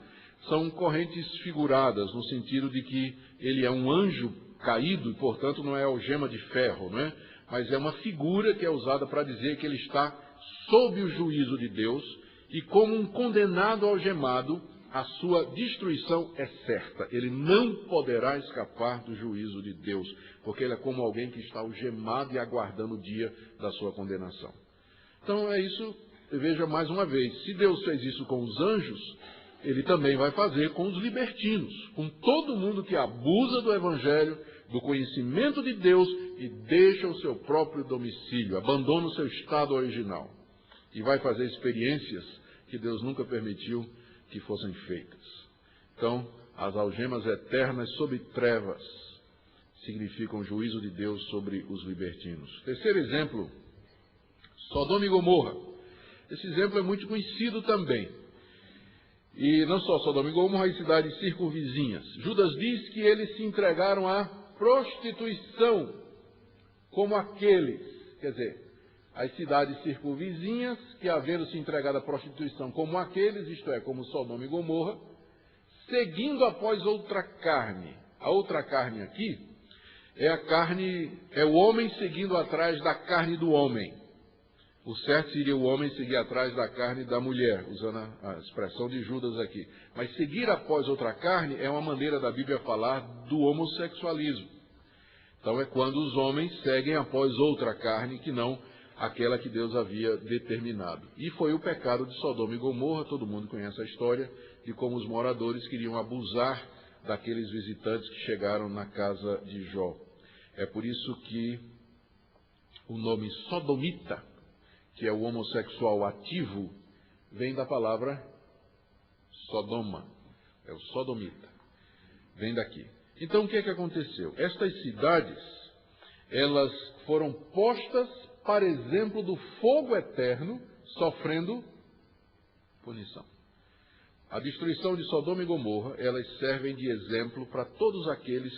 são correntes figuradas, no sentido de que ele é um anjo caído e, portanto, não é algema de ferro, não é? Mas é uma figura que é usada para dizer que ele está sob o juízo de Deus e, como um condenado algemado, a sua destruição é certa. Ele não poderá escapar do juízo de Deus, porque ele é como alguém que está algemado e aguardando o dia da sua condenação. Então é isso, veja mais uma vez, se Deus fez isso com os anjos, ele também vai fazer com os libertinos, com todo mundo que abusa do Evangelho, do conhecimento de Deus e deixa o seu próprio domicílio, abandona o seu estado original e vai fazer experiências que Deus nunca permitiu que fossem feitas. Então, as algemas eternas sob trevas significam o juízo de Deus sobre os libertinos. Terceiro exemplo, Sodoma e Gomorra. Esse exemplo é muito conhecido também. E não só Sodoma e Gomorra, e cidades circunvizinhas. Judas diz que eles se entregaram à prostituição, como aqueles, quer dizer, as cidades circunvizinhas, que havendo se entregado à prostituição como aqueles, isto é, como Sodoma e Gomorra, seguindo após outra carne. A outra carne aqui é o homem seguindo atrás da carne do homem. O certo seria o homem seguir atrás da carne da mulher, usando a expressão de Judas aqui. Mas seguir após outra carne é uma maneira da Bíblia falar do homossexualismo. Então é quando os homens seguem após outra carne que não aquela que Deus havia determinado. E foi o pecado de Sodoma e Gomorra, todo mundo conhece a história, de como os moradores queriam abusar daqueles visitantes que chegaram na casa de Jó. É por isso que o nome sodomita, que é o homossexual ativo, vem da palavra Sodoma. É o sodomita. Vem daqui. Então, o que é que aconteceu? Estas cidades, elas foram postas para exemplo do fogo eterno, sofrendo punição. A destruição de Sodoma e Gomorra, elas servem de exemplo para todos aqueles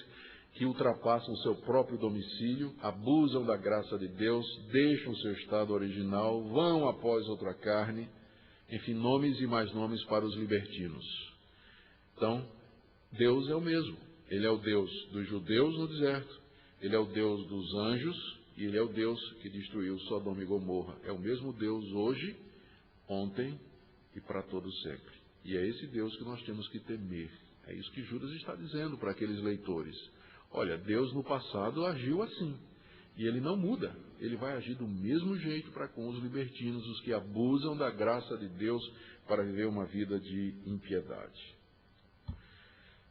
que ultrapassam o seu próprio domicílio, abusam da graça de Deus, deixam o seu estado original, vão após outra carne, enfim, nomes e mais nomes para os libertinos. Então, Deus é o mesmo. Ele é o Deus dos judeus no deserto, ele é o Deus dos anjos e ele é o Deus que destruiu Sodoma e Gomorra. É o mesmo Deus hoje, ontem e para todo sempre. E é esse Deus que nós temos que temer. É isso que Judas está dizendo para aqueles leitores. Olha, Deus no passado agiu assim. E ele não muda. Ele vai agir do mesmo jeito para com os libertinos, os que abusam da graça de Deus para viver uma vida de impiedade.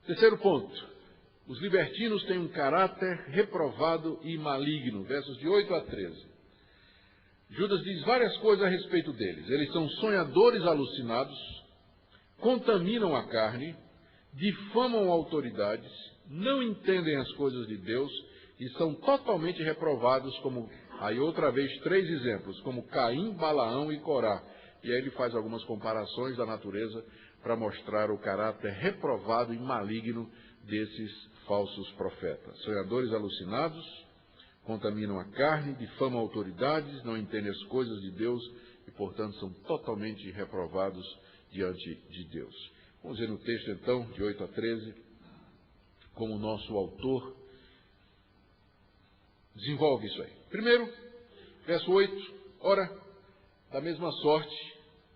Terceiro ponto. Os libertinos têm um caráter reprovado e maligno. Versos de 8 a 13. Judas diz várias coisas a respeito deles. Eles são sonhadores alucinados, contaminam a carne, difamam autoridades, não entendem as coisas de Deus e são totalmente reprovados, como, aí outra vez, 3 exemplos, como Caim, Balaão e Corá. E aí ele faz algumas comparações da natureza para mostrar o caráter reprovado e maligno desses falsos profetas. Sonhadores alucinados, contaminam a carne, difamam autoridades, não entendem as coisas de Deus e, portanto, são totalmente reprovados diante de Deus. Vamos ver no texto, então, de 8 a 13, como o nosso autor desenvolve isso aí. Primeiro, verso 8, ora, da mesma sorte,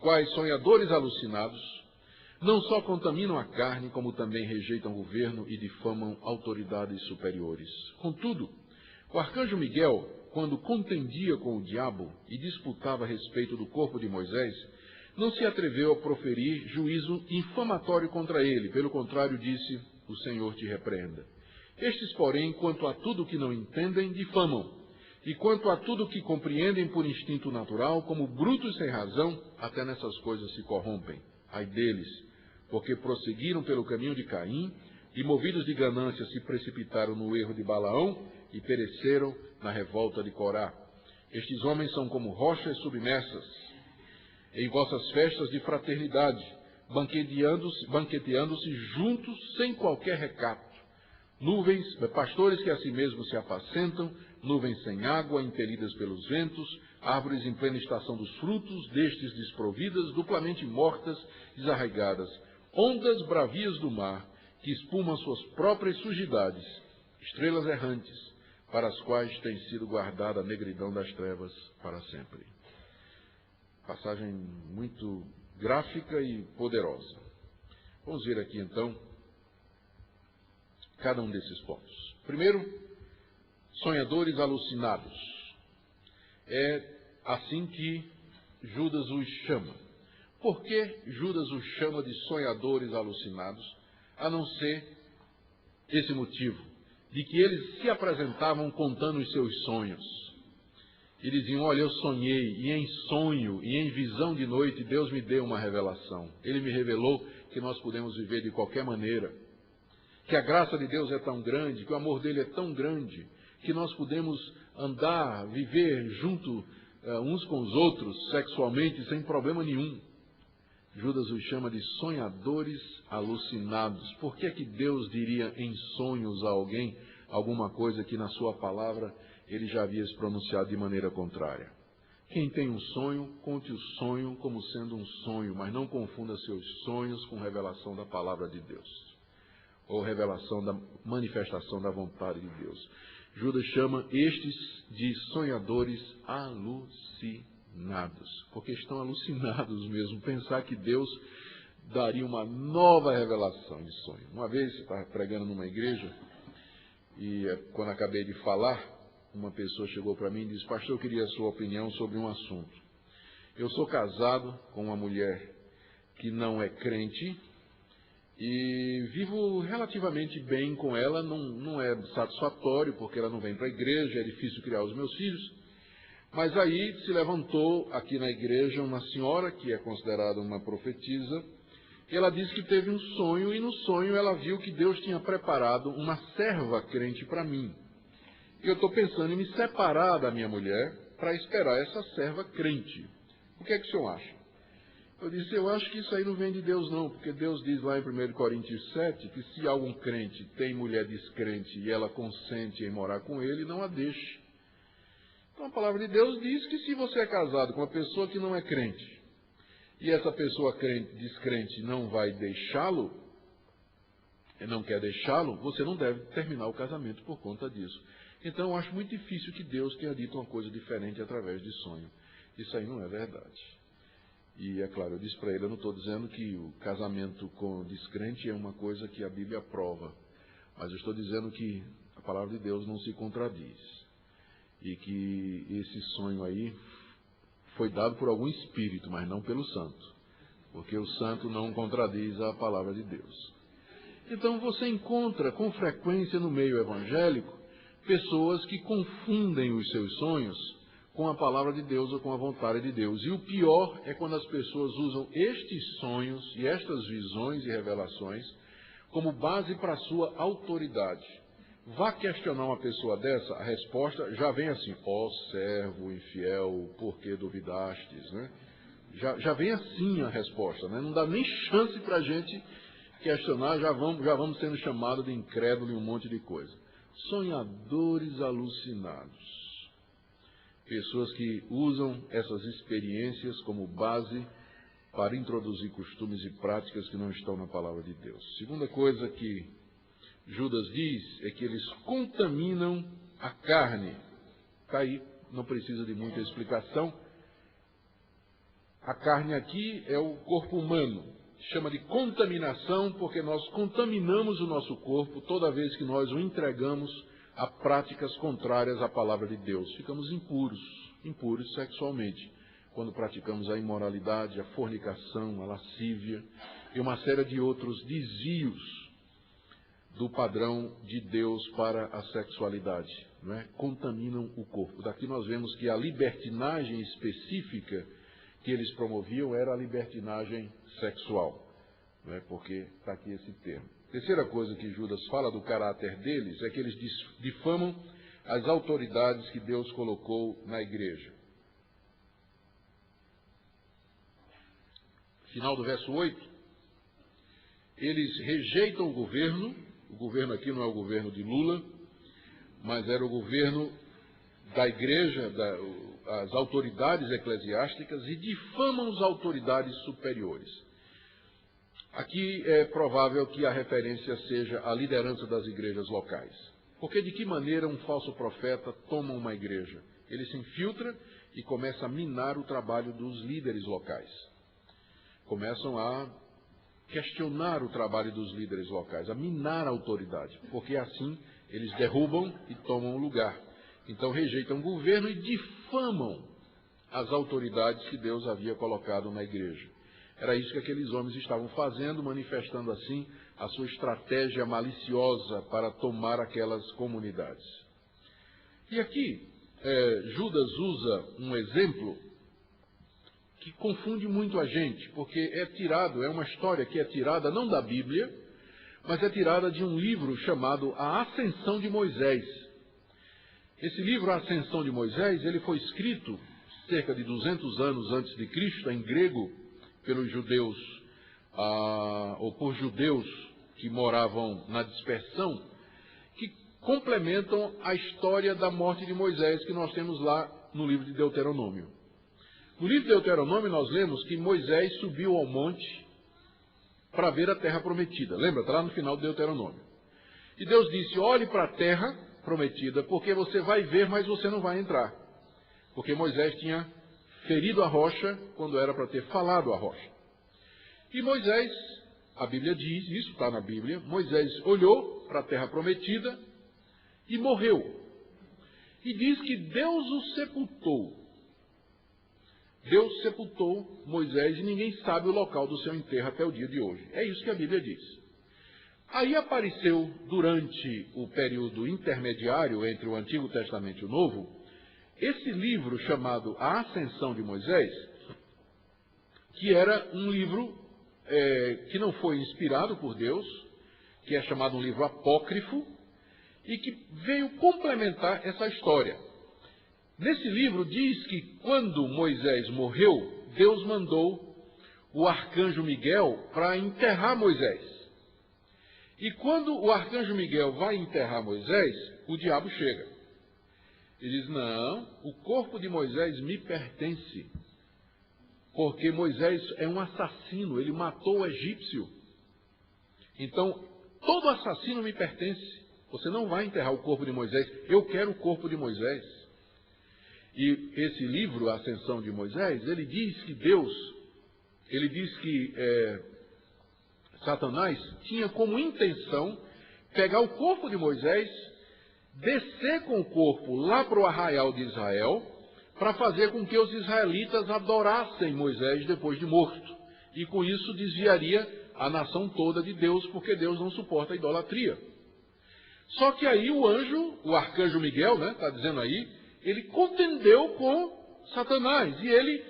quais sonhadores alucinados, Não só contaminam a carne, como também rejeitam o governo e difamam autoridades superiores. Contudo, o arcanjo Miguel, quando contendia com o diabo e disputava a respeito do corpo de Moisés, não se atreveu a proferir juízo infamatório contra ele. Pelo contrário, disse: o Senhor te repreenda. Estes, porém, quanto a tudo que não entendem, difamam, e quanto a tudo que compreendem por instinto natural, como brutos sem razão, até nessas coisas se corrompem. Ai deles, porque prosseguiram pelo caminho de Caim, e movidos de ganância se precipitaram no erro de Balaão, e pereceram na revolta de Corá. Estes homens são como rochas submersas em vossas festas de fraternidade, banqueteando-se juntos sem qualquer recato. Nuvens, pastores que a si mesmos se apacentam, nuvens sem água, impelidas pelos ventos, árvores em plena estação dos frutos, destes desprovidas, duplamente mortas, desarraigadas, ondas bravias do mar, que espumam suas próprias sujidades, estrelas errantes, para as quais tem sido guardada a negridão das trevas para sempre. Passagem muito gráfica e poderosa. Vamos ver aqui então cada um desses pontos. Primeiro, sonhadores alucinados. É assim que Judas os chama. Por que Judas os chama de sonhadores alucinados, a não ser esse motivo, de que eles se apresentavam contando os seus sonhos? E diziam: olha, eu sonhei, e em sonho, e em visão de noite, Deus me deu uma revelação. Ele me revelou que nós podemos viver de qualquer maneira, que a graça de Deus é tão grande, que o amor dele é tão grande, que nós podemos andar, viver junto uns com os outros, sexualmente, sem problema nenhum. Judas os chama de sonhadores alucinados. Por que é que Deus diria em sonhos a alguém alguma coisa que na sua palavra ele já havia se pronunciado de maneira contrária? Quem tem um sonho, conte o sonho como sendo um sonho, mas não confunda seus sonhos com revelação da palavra de Deus, ou revelação da manifestação da vontade de Deus. Judas chama estes de sonhadores alucinados, porque estão alucinados mesmo, pensar que Deus daria uma nova revelação de sonho. Uma vez eu estava pregando numa igreja, e quando acabei de falar, uma pessoa chegou para mim e disse: pastor, eu queria a sua opinião sobre um assunto. Eu sou casado com uma mulher que não é crente, e vivo relativamente bem com ela. Não é satisfatório, porque ela não vem para a igreja, é difícil criar os meus filhos. Mas aí se levantou aqui na igreja uma senhora, que é considerada uma profetisa, e ela disse que teve um sonho, e no sonho ela viu que Deus tinha preparado uma serva crente para mim. E eu estou pensando em me separar da minha mulher para esperar essa serva crente. O que é que o senhor acha? Eu disse: eu acho que isso aí não vem de Deus não, porque Deus diz lá em 1 Coríntios 7 que se algum crente tem mulher descrente e ela consente em morar com ele, não a deixe. Então a palavra de Deus diz que se você é casado com uma pessoa que não é crente, e essa pessoa descrente não vai deixá-lo, não quer deixá-lo, você não deve terminar o casamento por conta disso. Então eu acho muito difícil que Deus tenha dito uma coisa diferente através de sonho. Isso aí não é verdade. E é claro, eu disse para ele: eu não estou dizendo que o casamento com descrente é uma coisa que a Bíblia aprova, mas eu estou dizendo que a palavra de Deus não se contradiz, e que esse sonho aí foi dado por algum espírito, mas não pelo santo, porque o santo não contradiz a palavra de Deus. Então você encontra com frequência no meio evangélico pessoas que confundem os seus sonhos com a palavra de Deus ou com a vontade de Deus. E o pior é quando as pessoas usam estes sonhos e estas visões e revelações como base para a sua autoridade. Vá questionar uma pessoa dessa, a resposta já vem assim: ó servo infiel, por que duvidastes? Né? Já vem assim a resposta, né? Não dá nem chance para a gente questionar, já vamos sendo chamados de incrédulo e um monte de coisa. Sonhadores alucinados. Pessoas que usam essas experiências como base para introduzir costumes e práticas que não estão na palavra de Deus. Segunda coisa que Judas diz é que eles contaminam a carne. Está aí, não precisa de muita explicação. A carne aqui é o corpo humano. chama de contaminação, porque nós contaminamos o nosso corpo toda vez que nós o entregamos a práticas contrárias à palavra de Deus. Ficamos impuros sexualmente, quando praticamos a imoralidade, a fornicação, a lascívia e uma série de outros desvios do padrão de Deus para a sexualidade, não é? Contaminam o corpo. Daqui nós vemos que a libertinagem específica que eles promoviam era a libertinagem sexual, não é? Porque está aqui esse termo. Terceira coisa que Judas fala do caráter deles é que eles difamam as autoridades que Deus colocou na igreja. Final do verso 8, eles rejeitam o governo aqui não é o governo de Lula, mas era o governo da igreja, as autoridades eclesiásticas, e difamam as autoridades superiores. Aqui é provável que a referência seja a liderança das igrejas locais. Porque de que maneira um falso profeta toma uma igreja? Ele se infiltra e começa a minar o trabalho dos líderes locais. Começam a questionar o trabalho dos líderes locais, a minar a autoridade, porque assim eles derrubam e tomam o lugar. Então rejeitam o governo e difamam as autoridades que Deus havia colocado na igreja. Era isso que aqueles homens estavam fazendo, manifestando assim a sua estratégia maliciosa para tomar aquelas comunidades. E aqui Judas usa um exemplo que confunde muito a gente, porque é uma história que é tirada não da Bíblia, mas é tirada de um livro chamado A Ascensão de Moisés. Esse livro, A Ascensão de Moisés, ele foi escrito cerca de 200 anos antes de Cristo, em grego, pelos judeus, ou por judeus que moravam na dispersão, que complementam a história da morte de Moisés que nós temos lá no livro de Deuteronômio. No livro de Deuteronômio nós lemos que Moisés subiu ao monte para ver a terra prometida. Lembra? Está lá no final do Deuteronômio. E Deus disse, olhe para a terra prometida, porque você vai ver, mas você não vai entrar. Porque Moisés tinha ferido a rocha quando era para ter falado a rocha. E Moisés, a Bíblia diz, isso está na Bíblia, Moisés olhou para a terra prometida e morreu. E diz que Deus o sepultou. Deus sepultou Moisés e ninguém sabe o local do seu enterro até o dia de hoje. É isso que a Bíblia diz. Aí apareceu, durante o período intermediário entre o Antigo Testamento e o Novo, esse livro chamado A Ascensão de Moisés, que era um livro que não foi inspirado por Deus, que é chamado um livro apócrifo, e que veio complementar essa história. Nesse livro diz que quando Moisés morreu, Deus mandou o arcanjo Miguel para enterrar Moisés. E quando o arcanjo Miguel vai enterrar Moisés, o diabo chega. E diz, não, o corpo de Moisés me pertence. Porque Moisés é um assassino, ele matou o egípcio. Então, todo assassino me pertence. Você não vai enterrar o corpo de Moisés, eu quero o corpo de Moisés. E esse livro, A Ascensão de Moisés, ele diz que Satanás tinha como intenção pegar o corpo de Moisés, descer com o corpo lá para o arraial de Israel, para fazer com que os israelitas adorassem Moisés depois de morto. E com isso desviaria a nação toda de Deus, porque Deus não suporta a idolatria. Só que aí o arcanjo Miguel, está dizendo aí, ele contendeu com Satanás, e ele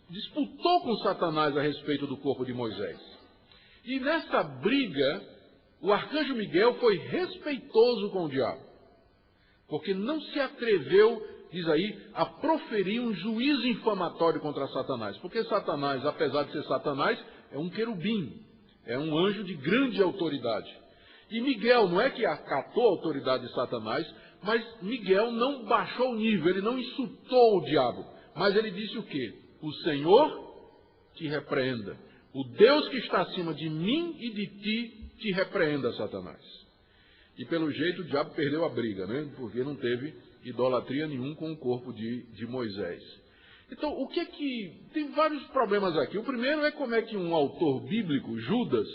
disputou com Satanás a respeito do corpo de Moisés. E nessa briga, o arcanjo Miguel foi respeitoso com o diabo, porque não se atreveu, diz aí, a proferir um juízo infamatório contra Satanás, porque Satanás, apesar de ser Satanás, é um querubim, é um anjo de grande autoridade. E Miguel não é que acatou a autoridade de Satanás, mas Miguel não baixou o nível, ele não insultou o diabo, mas ele disse o quê? O Senhor te repreenda. O Deus que está acima de mim e de ti te repreenda, Satanás. E pelo jeito o diabo perdeu a briga, porque não teve idolatria nenhum com o corpo de Moisés. Então, o que é que... Tem vários problemas aqui. O primeiro é como é que um autor bíblico, Judas,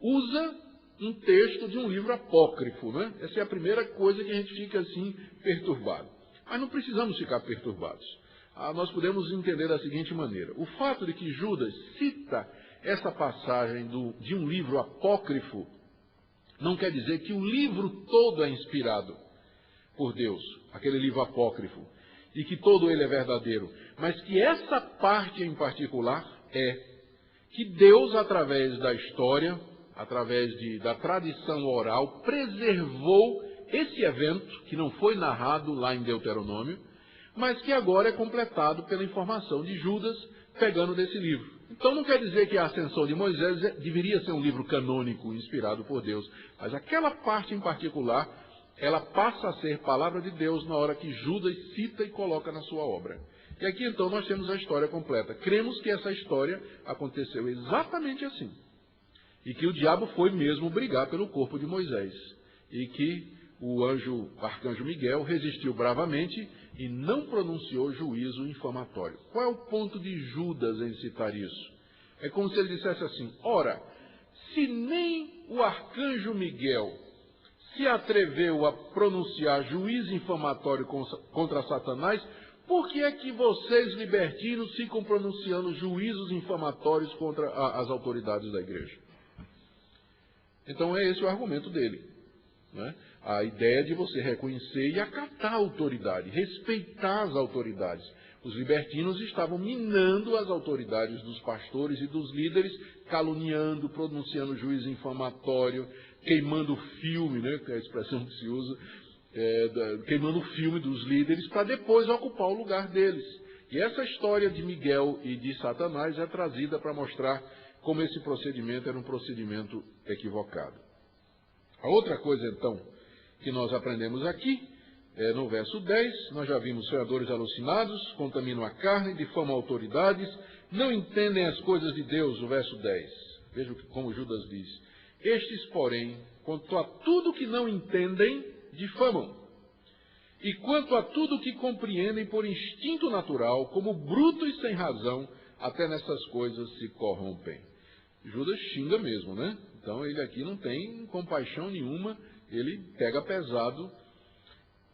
usa um texto de um livro apócrifo, né? Essa é a primeira coisa que a gente fica assim perturbado. Mas não precisamos ficar perturbados. Nós podemos entender da seguinte maneira. O fato de que Judas cita essa passagem de um livro apócrifo não quer dizer que o livro todo é inspirado por Deus, aquele livro apócrifo, e que todo ele é verdadeiro, mas que essa parte em particular que Deus, através da história, através da tradição oral, preservou esse evento, que não foi narrado lá em Deuteronômio, mas que agora é completado pela informação de Judas, pegando desse livro. Então não quer dizer que a Ascensão de Moisés deveria ser um livro canônico, inspirado por Deus, mas aquela parte em particular, ela passa a ser palavra de Deus na hora que Judas cita e coloca na sua obra. E aqui então nós temos a história completa. Cremos que essa história aconteceu exatamente assim. E que o diabo foi mesmo brigar pelo corpo de Moisés. E que o arcanjo Miguel resistiu bravamente e não pronunciou juízo infamatório. Qual é o ponto de Judas em citar isso? É como se ele dissesse assim: ora, se nem o arcanjo Miguel se atreveu a pronunciar juízo infamatório contra Satanás, por que é que vocês, libertinos, ficam pronunciando juízos infamatórios contra as autoridades da igreja? Então é esse o argumento dele, né? A ideia de você reconhecer e acatar a autoridade, respeitar as autoridades. Os libertinos estavam minando as autoridades dos pastores e dos líderes, caluniando, pronunciando juízo infamatório, queimando o filme, né, que é a expressão que se usa, queimando o filme dos líderes para depois ocupar o lugar deles. E essa história de Miguel e de Satanás é trazida para mostrar como esse procedimento era um procedimento equivocado. A outra coisa, então, que nós aprendemos aqui, no verso 10, nós já vimos: sonhadores alucinados, contaminam a carne, difamam autoridades, não entendem as coisas de Deus, o verso 10. Veja como Judas diz: estes, porém, quanto a tudo que não entendem, difamam. E quanto a tudo que compreendem por instinto natural, como brutos sem razão, até nessas coisas se corrompem. Judas xinga mesmo, né? Então ele aqui não tem compaixão nenhuma, ele pega pesado.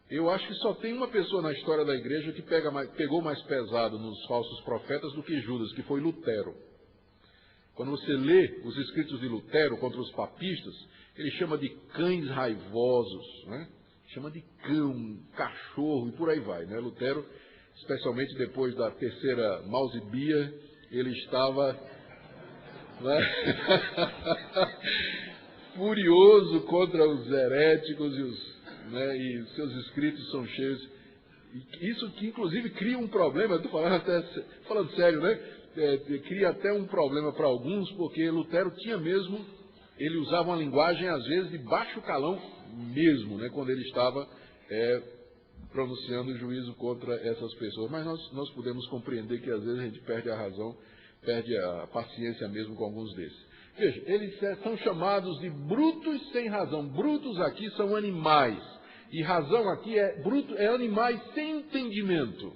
Eu acho que só tem uma pessoa na história da igreja que pegou mais pesado nos falsos profetas do que Judas, que foi Lutero. Quando você lê os escritos de Lutero contra os papistas, ele chama de cães raivosos, né? Chama de cão, cachorro e por aí vai, né? Lutero, especialmente depois da terceira Mausibia, ele estava, né? furioso contra os heréticos e seus escritos são cheios. Isso que inclusive cria um problema, estou falando sério, né? Cria até um problema para alguns, porque Lutero tinha mesmo, ele usava uma linguagem às vezes de baixo calão mesmo, né? Quando ele estava pronunciando o juízo contra essas pessoas. Mas nós podemos compreender que às vezes a gente perde a razão, perde a paciência mesmo com alguns desses. Veja, eles são chamados de brutos sem razão. Brutos aqui são animais. E razão aqui é animais sem entendimento.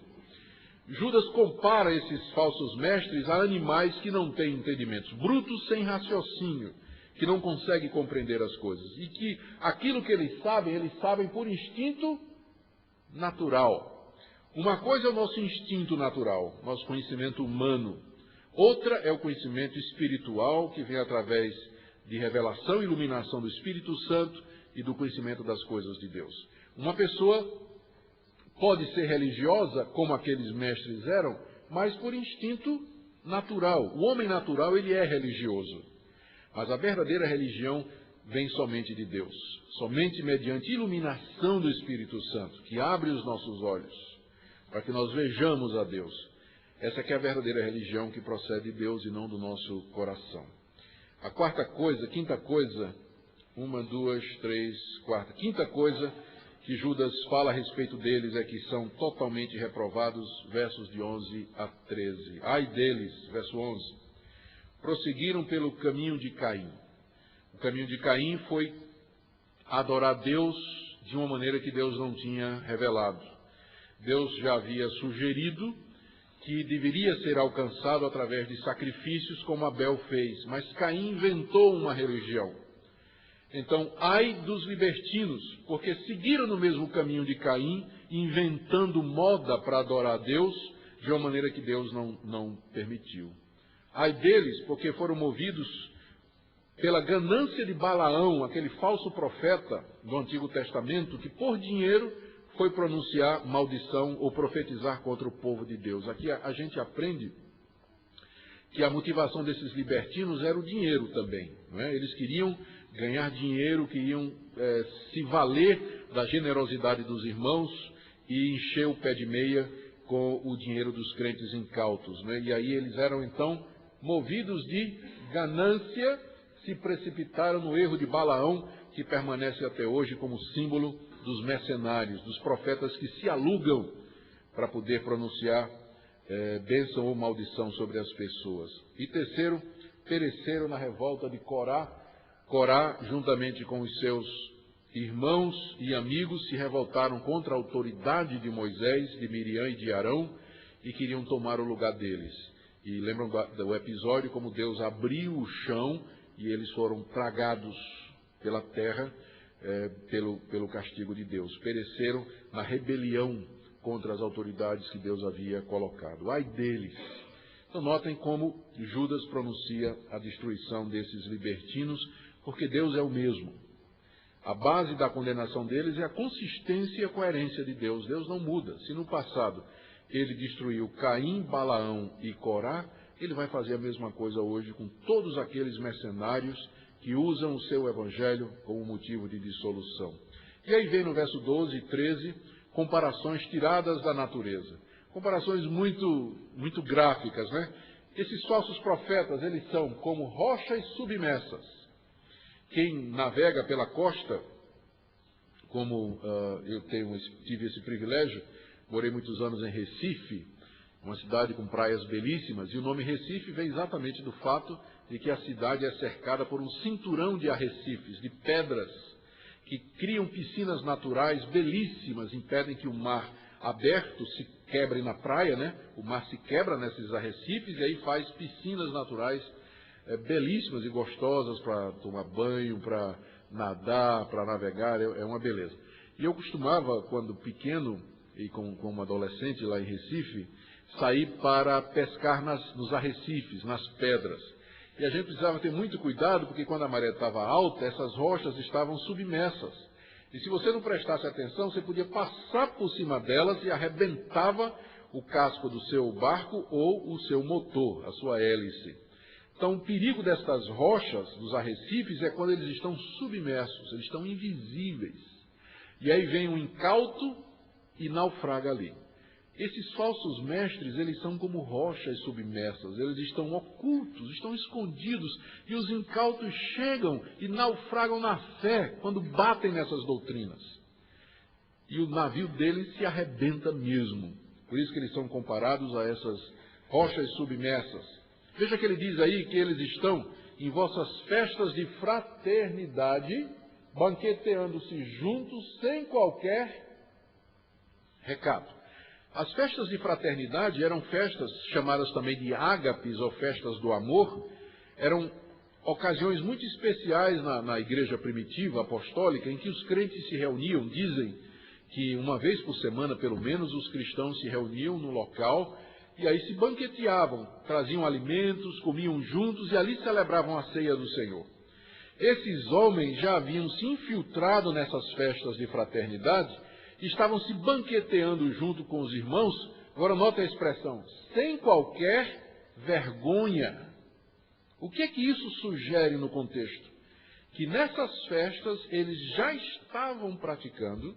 Judas compara esses falsos mestres a animais que não têm entendimentos. Brutos sem raciocínio, que não conseguem compreender as coisas. E que aquilo que eles sabem por instinto natural. Uma coisa é o nosso instinto natural, nosso conhecimento humano. Outra é o conhecimento espiritual, que vem através de revelação e iluminação do Espírito Santo e do conhecimento das coisas de Deus. Uma pessoa pode ser religiosa, como aqueles mestres eram, mas por instinto natural. O homem natural, ele é religioso. Mas a verdadeira religião vem somente de Deus. Somente mediante iluminação do Espírito Santo, que abre os nossos olhos, para que nós vejamos a Deus. Essa que é a verdadeira religião que procede de Deus e não do nosso coração. A quinta coisa, quinta coisa que Judas fala a respeito deles é que são totalmente reprovados, versos de 11 a 13. Ai deles, verso 11, prosseguiram pelo caminho de Caim. O caminho de Caim foi adorar Deus de uma maneira que Deus não tinha revelado. Deus já havia sugerido que deveria ser alcançado através de sacrifícios como Abel fez, mas Caim inventou uma religião. Então, ai dos libertinos, porque seguiram no mesmo caminho de Caim, inventando moda para adorar a Deus, de uma maneira que Deus não permitiu. Ai deles, porque foram movidos pela ganância de Balaão, aquele falso profeta do Antigo Testamento, que por dinheiro foi pronunciar maldição ou profetizar contra o povo de Deus. Aqui a gente aprende que a motivação desses libertinos era o dinheiro também. Não é? Eles queriam ganhar dinheiro, queriam se valer da generosidade dos irmãos e encher o pé de meia com o dinheiro dos crentes incautos. Não é? E aí eles eram então movidos de ganância, se precipitaram no erro de Balaão, que permanece até hoje como símbolo dos mercenários, dos profetas que se alugam para poder pronunciar bênção ou maldição sobre as pessoas. E terceiro, pereceram na revolta de Corá. Corá, juntamente com os seus irmãos e amigos, se revoltaram contra a autoridade de Moisés, de Miriam e de Arão, e queriam tomar o lugar deles. E lembram do episódio como Deus abriu o chão e eles foram tragados pela terra, pelo castigo de Deus. Pereceram na rebelião contra as autoridades que Deus havia colocado. Ai deles! Então notem como Judas pronuncia a destruição desses libertinos, porque Deus é o mesmo. A base da condenação deles é a consistência e a coerência de Deus. Deus não muda. Se no passado ele destruiu Caim, Balaão e Corá, ele vai fazer a mesma coisa hoje com todos aqueles mercenários que usam o seu evangelho como motivo de dissolução. E aí vem no verso 12 e 13, comparações tiradas da natureza. Comparações muito gráficas, né? Esses falsos profetas, eles são como rochas submersas. Quem navega pela costa, como eu tive esse privilégio, morei muitos anos em Recife, uma cidade com praias belíssimas, e o nome Recife vem exatamente do fato de que a cidade é cercada por um cinturão de arrecifes, de pedras, que criam piscinas naturais belíssimas, impedem que o mar aberto se quebre na praia, né? O mar se quebra nesses arrecifes e aí faz piscinas naturais belíssimas e gostosas para tomar banho, para nadar, para navegar, é uma beleza. E eu costumava, quando pequeno e como adolescente lá em Recife, sair para pescar nos arrecifes, nas pedras. E a gente precisava ter muito cuidado, porque quando a maré estava alta, essas rochas estavam submersas. E se você não prestasse atenção, você podia passar por cima delas e arrebentava o casco do seu barco ou o seu motor, a sua hélice. Então, o perigo destas rochas, dos arrecifes, é quando eles estão submersos, eles estão invisíveis. E aí vem um incauto e naufraga ali. Esses falsos mestres, eles são como rochas submersas, eles estão ocultos, estão escondidos, e os incautos chegam e naufragam na fé quando batem nessas doutrinas. E o navio deles se arrebenta mesmo. Por isso que eles são comparados a essas rochas submersas. Veja que ele diz aí que eles estão em vossas festas de fraternidade, banqueteando-se juntos sem qualquer recado. As festas de fraternidade eram festas chamadas também de ágapes, ou festas do amor. Eram ocasiões muito especiais na igreja primitiva, apostólica, em que os crentes se reuniam. Dizem que uma vez por semana, pelo menos, os cristãos se reuniam no local e aí se banqueteavam, traziam alimentos, comiam juntos e ali celebravam a ceia do Senhor. Esses homens já haviam se infiltrado nessas festas de fraternidade, estavam se banqueteando junto com os irmãos. Agora note a expressão, sem qualquer vergonha. O que é que isso sugere no contexto? Que nessas festas eles já estavam praticando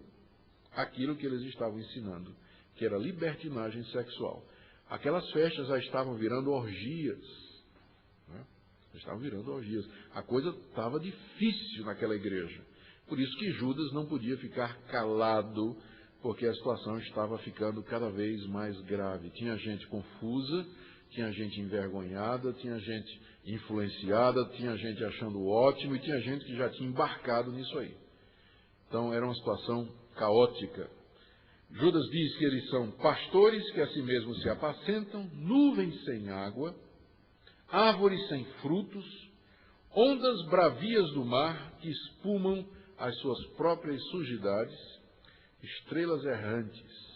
aquilo que eles estavam ensinando, que era libertinagem sexual. Aquelas festas já estavam virando orgias. Né? Já estavam virando orgias. A coisa estava difícil naquela igreja. Por isso que Judas não podia ficar calado, porque a situação estava ficando cada vez mais grave. Tinha gente confusa, tinha gente envergonhada, tinha gente influenciada, tinha gente achando ótimo e tinha gente que já tinha embarcado nisso aí. Então era uma situação caótica. Judas diz que eles são pastores que a si mesmos se apacentam, nuvens sem água, árvores sem frutos, ondas bravias do mar que espumam as suas próprias sujidades, estrelas errantes,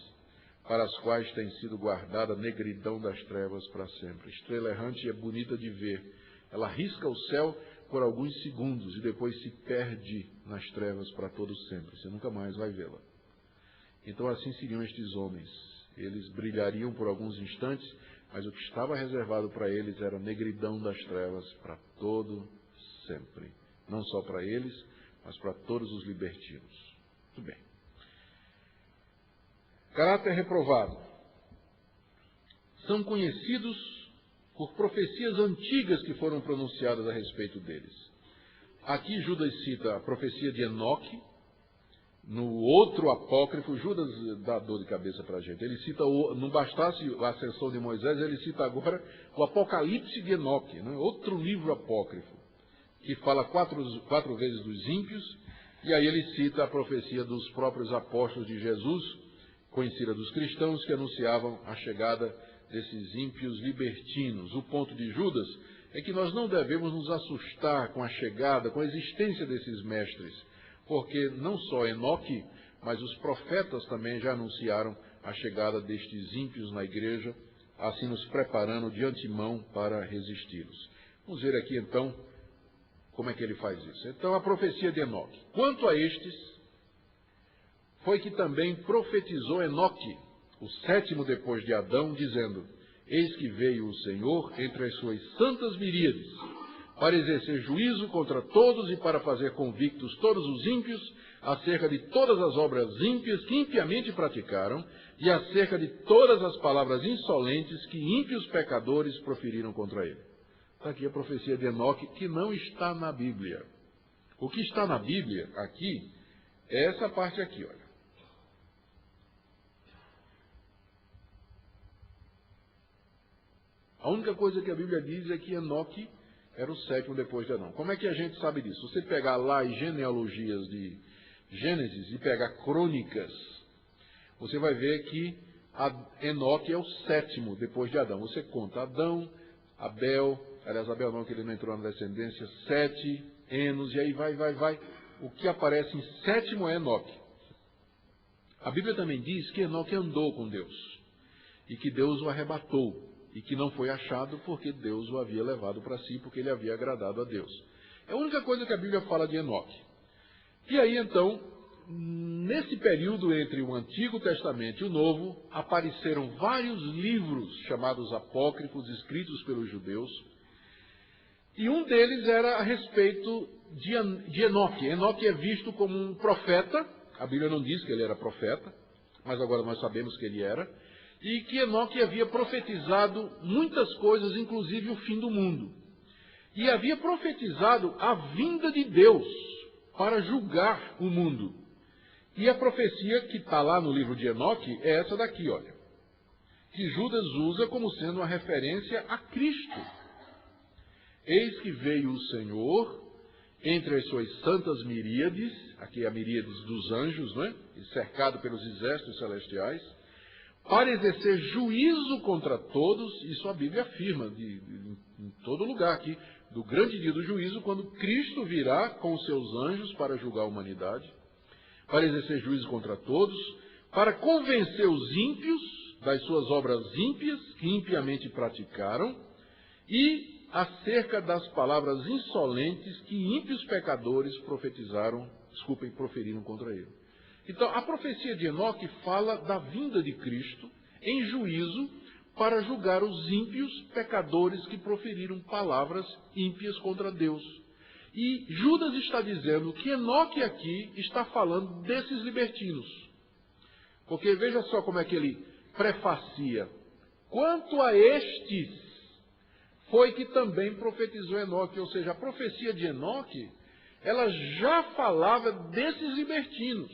para as quais tem sido guardada a negridão das trevas para sempre. Estrela errante é bonita de ver. Ela risca o céu por alguns segundos e depois se perde nas trevas para todo sempre. Você nunca mais vai vê-la. Então assim seriam estes homens. Eles brilhariam por alguns instantes, mas o que estava reservado para eles era a negridão das trevas para todo sempre. Não só para eles, mas para todos os libertinos. Muito bem. Caráter reprovado. São conhecidos por profecias antigas que foram pronunciadas a respeito deles. Aqui Judas cita a profecia de Enoque. No outro apócrifo, Judas dá dor de cabeça para a gente. Ele cita, não bastasse a ascensão de Moisés, ele cita agora o Apocalipse de Enoque, né? Outro livro apócrifo, que fala quatro vezes dos ímpios, e aí ele cita a profecia dos próprios apóstolos de Jesus, conhecida dos cristãos, que anunciavam a chegada desses ímpios libertinos. O ponto de Judas é que nós não devemos nos assustar com a chegada, com a existência desses mestres, porque não só Enoque, mas os profetas também já anunciaram a chegada destes ímpios na igreja, assim nos preparando de antemão para resisti-los. Vamos ver aqui então como é que ele faz isso. Então, a profecia de Enoque. Quanto a estes, foi que também profetizou Enoque, o sétimo depois de Adão, dizendo: Eis que veio o Senhor entre as suas santas miríades, para exercer juízo contra todos e para fazer convictos todos os ímpios, acerca de todas as obras ímpias que impiamente praticaram, e acerca de todas as palavras insolentes que ímpios pecadores proferiram contra ele. Está aqui a profecia de Enoque, que não está na Bíblia. O que está na Bíblia aqui é essa parte aqui, olha. A única coisa que a Bíblia diz é que Enoque era o sétimo depois de Adão. Como é que a gente sabe disso? Se você pegar lá as genealogias de Gênesis e pegar crônicas, você vai ver que Enoque é o sétimo depois de Adão. Você conta Adão, Abel, aliás, Abel não, que ele não entrou na descendência, Sete, Enos, e aí vai. O que aparece em sétimo é Enoque. A Bíblia também diz que Enoque andou com Deus, e que Deus o arrebatou, e que não foi achado porque Deus o havia levado para si, porque ele havia agradado a Deus. É a única coisa que a Bíblia fala de Enoque. E aí, então, nesse período entre o Antigo Testamento e o Novo, apareceram vários livros chamados apócrifos, escritos pelos judeus, e um deles era a respeito de Enoque. Enoque é visto como um profeta. A Bíblia não diz que ele era profeta, mas agora nós sabemos que ele era. E que Enoque havia profetizado muitas coisas, inclusive o fim do mundo. E havia profetizado a vinda de Deus para julgar o mundo. E a profecia que está lá no livro de Enoque é essa daqui, olha. Que Judas usa como sendo uma referência a Cristo. Eis que veio o Senhor entre as suas santas miríades, aqui é a miríades dos anjos, não é? Cercado pelos exércitos celestiais, para exercer juízo contra todos. Isso a Bíblia afirma em todo lugar aqui, do grande dia do juízo, quando Cristo virá com os seus anjos para julgar a humanidade, para exercer juízo contra todos, para convencer os ímpios das suas obras ímpias, que impiamente praticaram, e acerca das palavras insolentes que ímpios pecadores proferiram contra ele. Então, a profecia de Enoque fala da vinda de Cristo em juízo para julgar os ímpios pecadores que proferiram palavras ímpias contra Deus. E Judas está dizendo que Enoque aqui está falando desses libertinos. Porque veja só como é que ele prefacia. Quanto a estes, foi que também profetizou Enoque. Ou seja, a profecia de Enoque, ela já falava desses libertinos.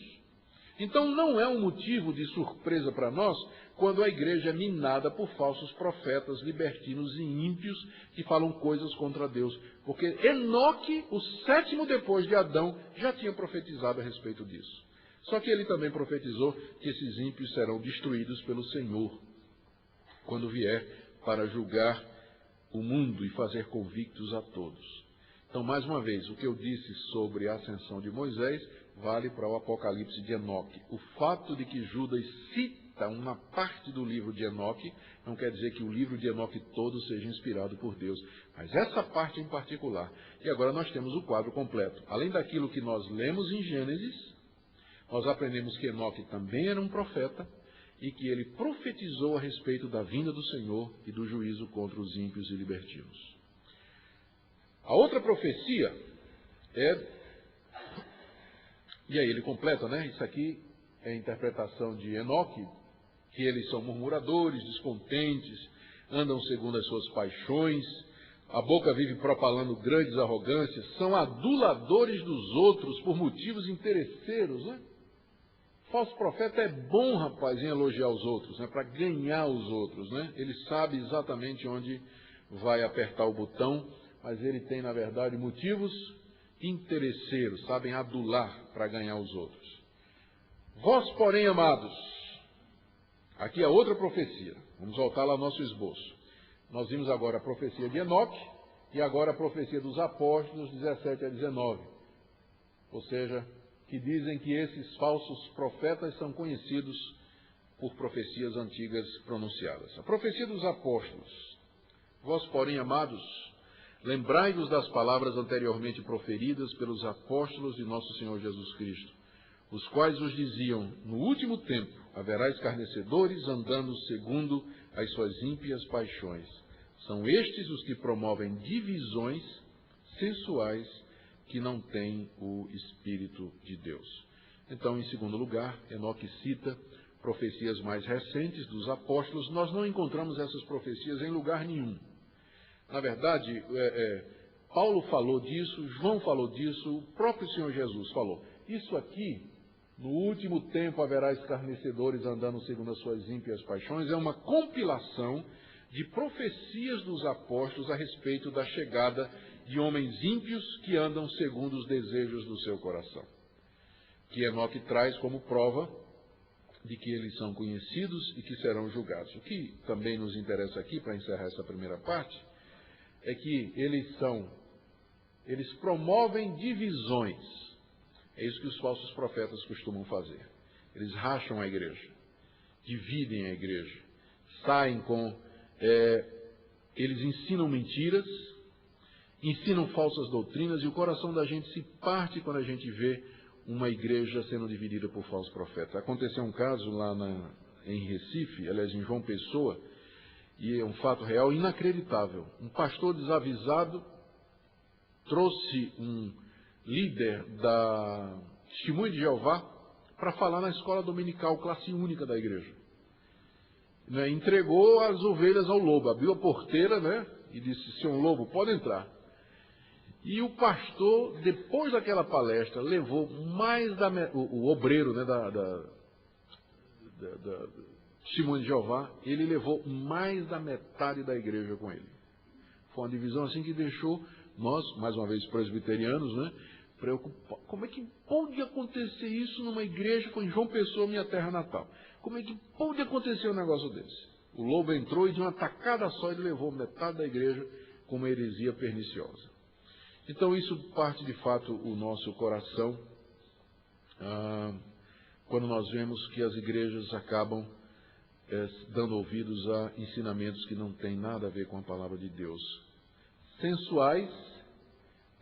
Então não é um motivo de surpresa para nós quando a igreja é minada por falsos profetas, libertinos e ímpios que falam coisas contra Deus. Porque Enoque, o sétimo depois de Adão, já tinha profetizado a respeito disso. Só que ele também profetizou que esses ímpios serão destruídos pelo Senhor, quando vier para julgar o mundo e fazer convictos a todos. Então, mais uma vez, o que eu disse sobre a ascensão de Moisés vale para o Apocalipse de Enoque. O fato de que Judas cita uma parte do livro de Enoque não quer dizer que o livro de Enoque todo seja inspirado por Deus, mas essa parte em particular. E agora nós temos o quadro completo. Além daquilo que nós lemos em Gênesis, nós aprendemos que Enoque também era um profeta e que ele profetizou a respeito da vinda do Senhor e do juízo contra os ímpios e libertinos. A outra profecia é... E aí ele completa, né? Isso aqui é a interpretação de Enoque, que eles são murmuradores, descontentes, andam segundo as suas paixões, a boca vive propalando grandes arrogâncias, são aduladores dos outros por motivos interesseiros, né? Falso profeta é bom, rapaz, em elogiar os outros, né? Para ganhar os outros, né? Ele sabe exatamente onde vai apertar o botão, mas ele tem, na verdade, motivos interesseiros, sabem adular para ganhar os outros. Vós, porém, amados, aqui é outra profecia. Vamos voltar lá ao nosso esboço. Nós vimos agora a profecia de Enoque e agora a profecia dos apóstolos, 17 a 19. Ou seja, que dizem que esses falsos profetas são conhecidos por profecias antigas pronunciadas. A profecia dos apóstolos. Vós, porém, amados, lembrai-vos das palavras anteriormente proferidas pelos apóstolos de nosso Senhor Jesus Cristo, os quais vos diziam, no último tempo haverá escarnecedores andando segundo as suas ímpias paixões. São estes os que promovem divisões sensuais que não têm o Espírito de Deus. Então, em segundo lugar, Enoque cita profecias mais recentes dos apóstolos. Nós não encontramos essas profecias em lugar nenhum. Na verdade, Paulo falou disso, João falou disso, o próprio Senhor Jesus falou. Isso aqui, no último tempo haverá escarnecedores andando segundo as suas ímpias paixões, é uma compilação de profecias dos apóstolos a respeito da chegada de homens ímpios que andam segundo os desejos do seu coração. Que Enoque traz como prova de que eles são conhecidos e que serão julgados. O que também nos interessa aqui, para encerrar essa primeira parte, é que eles promovem divisões. É isso que os falsos profetas costumam fazer. Eles racham a igreja, dividem a igreja, saem com... eles ensinam mentiras, ensinam falsas doutrinas, e o coração da gente se parte quando a gente vê uma igreja sendo dividida por falsos profetas. Aconteceu um caso lá em Recife, aliás, em João Pessoa, e é um fato real inacreditável. Um pastor desavisado trouxe um líder da Testemunho de Jeová para falar na escola dominical, classe única da igreja. Entregou as ovelhas ao lobo, abriu a porteira, né, e disse, seu lobo, pode entrar. E o pastor, depois daquela palestra, levou mais o obreiro, né, da Testemunho de Jeová, ele levou mais da metade da igreja com ele. Foi uma divisão assim que deixou nós, mais uma vez presbiterianos, né, preocupados. Como é que pode acontecer isso numa igreja com João Pessoa, minha terra natal? Como é que pode acontecer um negócio desse? O lobo entrou e de uma tacada só ele levou metade da igreja com uma heresia perniciosa. Então isso parte de fato o nosso coração, quando nós vemos que as igrejas acabam dando ouvidos a ensinamentos que não têm nada a ver com a palavra de Deus. Sensuais,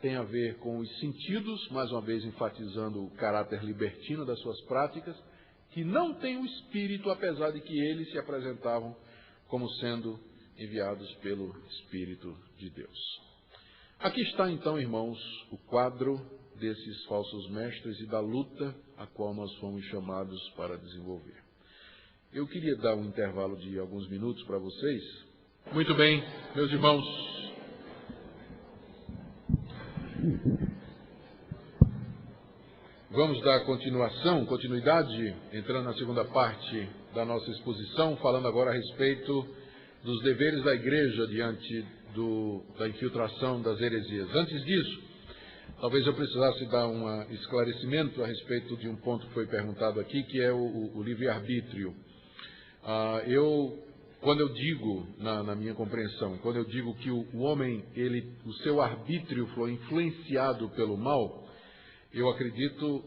tem a ver com os sentidos, mais uma vez enfatizando o caráter libertino das suas práticas, que não têm o Espírito, apesar de que eles se apresentavam como sendo enviados pelo Espírito de Deus. Aqui está então, irmãos, o quadro desses falsos mestres e da luta a qual nós fomos chamados para desenvolver. Eu queria dar um intervalo de alguns minutos para vocês. Muito bem, meus irmãos. Vamos dar continuidade, entrando na segunda parte da nossa exposição, falando agora a respeito dos deveres da igreja diante da infiltração das heresias. Antes disso, Talvez eu precisasse dar um esclarecimento a respeito de um ponto que foi perguntado aqui, que é o livre-arbítrio. Quando eu digo, na minha compreensão, quando eu digo que o homem, o seu arbítrio foi influenciado pelo mal, eu acredito,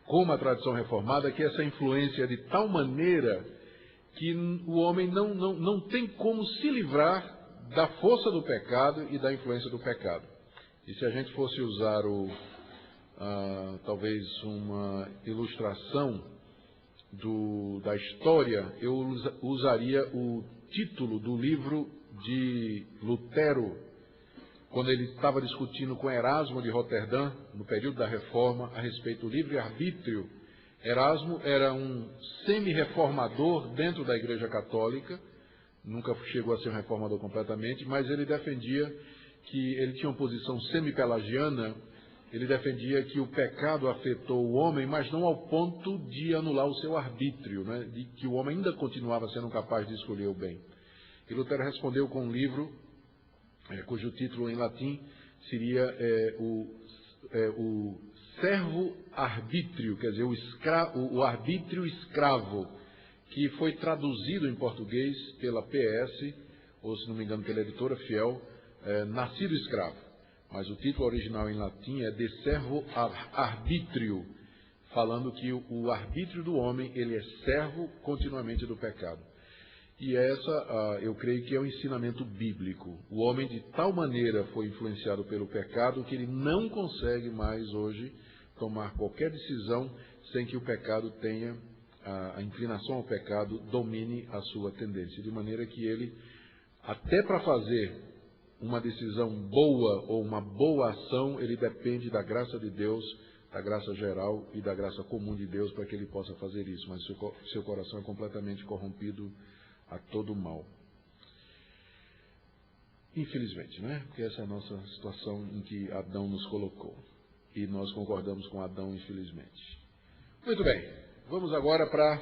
como a tradição reformada, que essa influência é de tal maneira que o homem não tem como se livrar da força do pecado e da influência do pecado. E se a gente fosse usar talvez uma ilustração da história, eu usaria o título do livro de Lutero, quando ele estava discutindo com Erasmo de Roterdã, no período da Reforma, a respeito do livre-arbítrio. Erasmo era um semi-reformador dentro da Igreja Católica, nunca chegou a ser um reformador completamente, mas ele defendia que ele tinha uma posição semi-pelagiana. Ele defendia que o pecado afetou o homem, mas não ao ponto de anular o seu arbítrio, né? De que o homem ainda continuava sendo capaz de escolher o bem. E Lutero respondeu com um livro, cujo título em latim seria o servo-arbítrio, quer dizer, o arbítrio escravo, que foi traduzido em português pela PS, ou se não me engano pela editora Fiel, Nascido Escravo. Mas o título original em latim é De Servo Arbítrio, falando que o arbítrio do homem, ele é servo continuamente do pecado. E eu creio que é um ensinamento bíblico. O homem de tal maneira foi influenciado pelo pecado que ele não consegue mais hoje tomar qualquer decisão sem que o pecado tenha, a inclinação ao pecado domine a sua tendência. De maneira que ele, até para fazer uma decisão boa ou uma boa ação, ele depende da graça de Deus, da graça geral e da graça comum de Deus para que ele possa fazer isso. Mas seu coração é completamente corrompido a todo mal. Infelizmente, né? Porque essa é a nossa situação em que Adão nos colocou. E nós concordamos com Adão, infelizmente. Muito bem, vamos agora para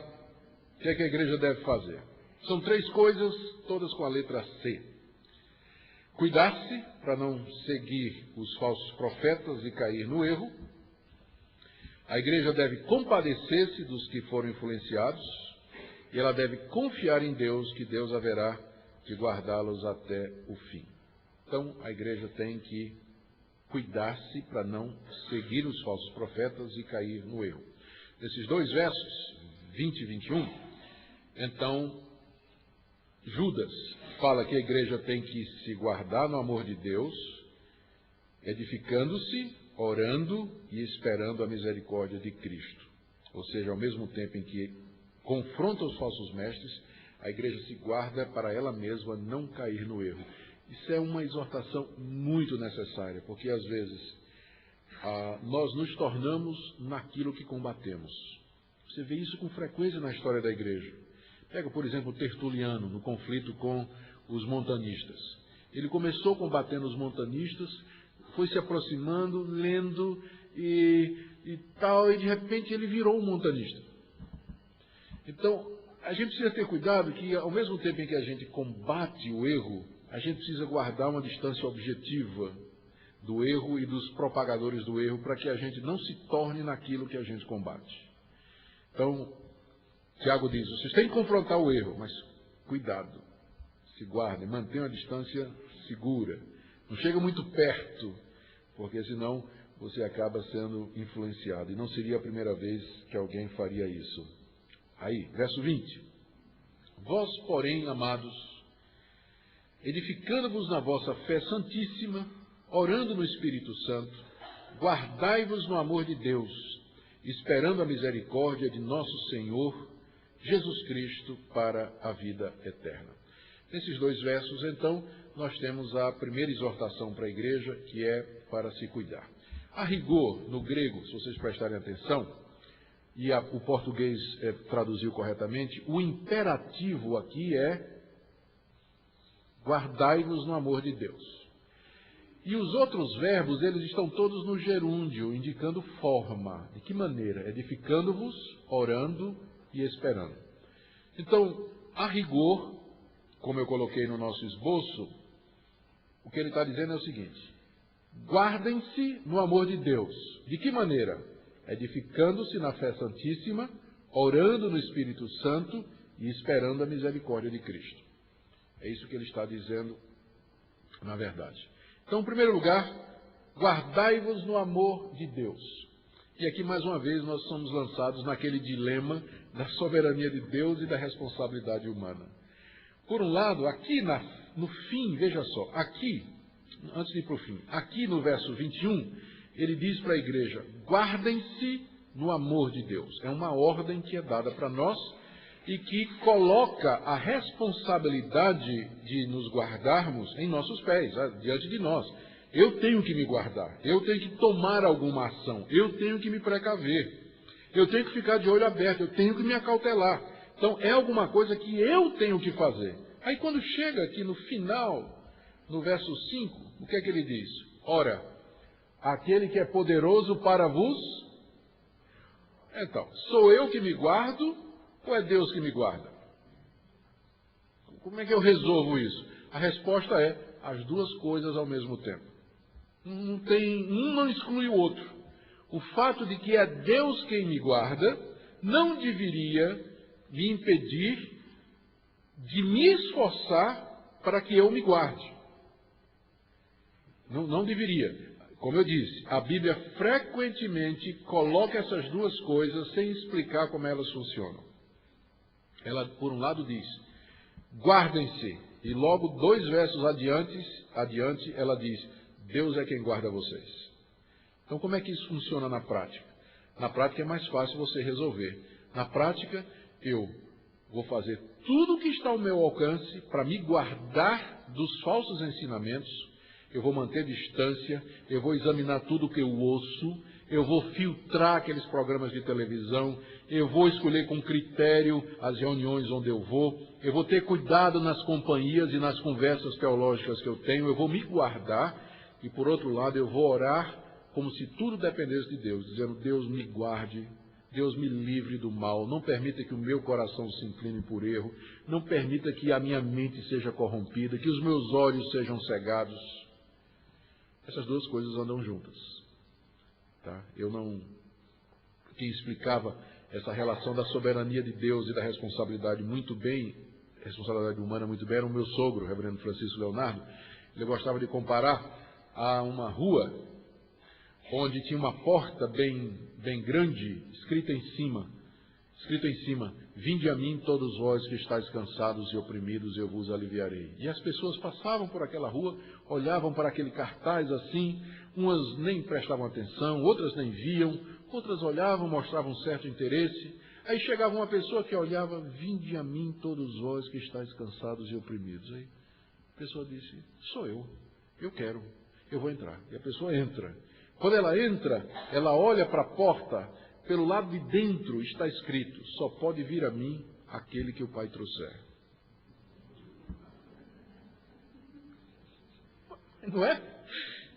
o que é que a igreja deve fazer. São 3 coisas, todas com a letra C. Cuidar-se para não seguir os falsos profetas e cair no erro. A igreja deve compadecer-se dos que foram influenciados. E ela deve confiar em Deus, que Deus haverá de guardá-los até o fim. Então, a igreja tem que cuidar-se para não seguir os falsos profetas e cair no erro. Nesses 2 versos, 20 e 21, então, Judas fala que a igreja tem que se guardar no amor de Deus, edificando-se, orando e esperando a misericórdia de Cristo. Ou seja, ao mesmo tempo em que confronta os falsos mestres, a igreja se guarda para ela mesma não cair no erro. Isso é uma exortação muito necessária, porque às vezes nós nos tornamos naquilo que combatemos. Você vê isso com frequência na história da igreja. Pega, por exemplo, Tertuliano, no conflito com os montanistas. Ele começou combatendo os montanistas, foi se aproximando, lendo e tal, e de repente ele virou um montanista. Então, a gente precisa ter cuidado que, ao mesmo tempo em que a gente combate o erro, a gente precisa guardar uma distância objetiva do erro e dos propagadores do erro, para que a gente não se torne naquilo que a gente combate. Então, Tiago diz, vocês têm que confrontar o erro, mas cuidado, se guardem, mantenham a distância segura. Não chega muito perto, porque senão você acaba sendo influenciado. E não seria a primeira vez que alguém faria isso. Aí, verso 20. Vós, porém, amados, edificando-vos na vossa fé santíssima, orando no Espírito Santo, guardai-vos no amor de Deus, esperando a misericórdia de nosso Senhor Jesus Cristo para a vida eterna. Nesses 2 versos, então, nós temos a primeira exortação para a igreja, que é para se cuidar. A rigor, no grego, se vocês prestarem atenção, e o português traduziu corretamente, o imperativo aqui é guardai-vos no amor de Deus. E os outros verbos, eles estão todos no gerúndio, indicando forma. De que maneira? Edificando-vos, orando e esperando. Então, a rigor, como eu coloquei no nosso esboço, o que ele está dizendo é o seguinte: Guardem-se no amor de Deus. De que maneira? Edificando-se na fé santíssima, orando no Espírito Santo e esperando a misericórdia de Cristo. É isso que ele está dizendo, na verdade. Então, em primeiro lugar, guardai-vos no amor de Deus. E aqui, mais uma vez, nós somos lançados naquele dilema da soberania de Deus e da responsabilidade humana. Por um lado, aqui no fim, veja só, aqui, antes de ir para o fim, aqui no verso 21, ele diz para a igreja, guardem-se no amor de Deus. É uma ordem que é dada para nós e que coloca a responsabilidade de nos guardarmos em nossos pés, diante de nós. Eu tenho que me guardar, eu tenho que tomar alguma ação, eu tenho que me precaver, eu tenho que ficar de olho aberto, eu tenho que me acautelar. Então, é alguma coisa que eu tenho que fazer. Aí, quando chega aqui no final, no verso 5, o que é que ele diz? Ora, aquele que é poderoso para vos... Então, sou eu que me guardo ou é Deus que me guarda? Como é que eu resolvo isso? A resposta é as duas coisas ao mesmo tempo. Um não exclui o outro. O fato de que é Deus quem me guarda não deveria me impedir de me esforçar para que eu me guarde. Não deveria. Como eu disse, a Bíblia frequentemente coloca essas duas coisas sem explicar como elas funcionam. Ela, por um lado, diz, guardem-se. E logo 2 versos adiante, ela diz, Deus é quem guarda vocês. Então, como é que isso funciona na prática? Na prática é mais fácil você resolver. Na prática, eu vou fazer tudo o que está ao meu alcance para me guardar dos falsos ensinamentos. Eu vou manter distância, eu vou examinar tudo o que eu ouço, eu vou filtrar aqueles programas de televisão, eu vou escolher com critério as reuniões onde eu vou ter cuidado nas companhias e nas conversas teológicas que eu tenho, eu vou me guardar e, por outro lado, eu vou orar como se tudo dependesse de Deus, dizendo, Deus me guarde, Deus me livre do mal, não permita que o meu coração se incline por erro, não permita que a minha mente seja corrompida, que os meus olhos sejam cegados. Essas duas coisas andam juntas. Tá? Quem explicava essa relação da soberania de Deus e da responsabilidade muito bem, responsabilidade humana muito bem, era o meu sogro, o reverendo Francisco Leonardo. Ele gostava de comparar a uma rua onde tinha uma porta bem grande, escrito em cima, vinde a mim todos vós que estáis cansados e oprimidos, eu vos aliviarei. E as pessoas passavam por aquela rua, olhavam para aquele cartaz assim, umas nem prestavam atenção, outras nem viam, outras olhavam, mostravam certo interesse. Aí chegava uma pessoa que olhava, vinde a mim todos vós que estáis cansados e oprimidos. Aí a pessoa disse, sou eu quero, eu vou entrar. E a pessoa entra. Quando ela entra, ela olha para a porta, pelo lado de dentro está escrito, só pode vir a mim aquele que o Pai trouxer. Não é?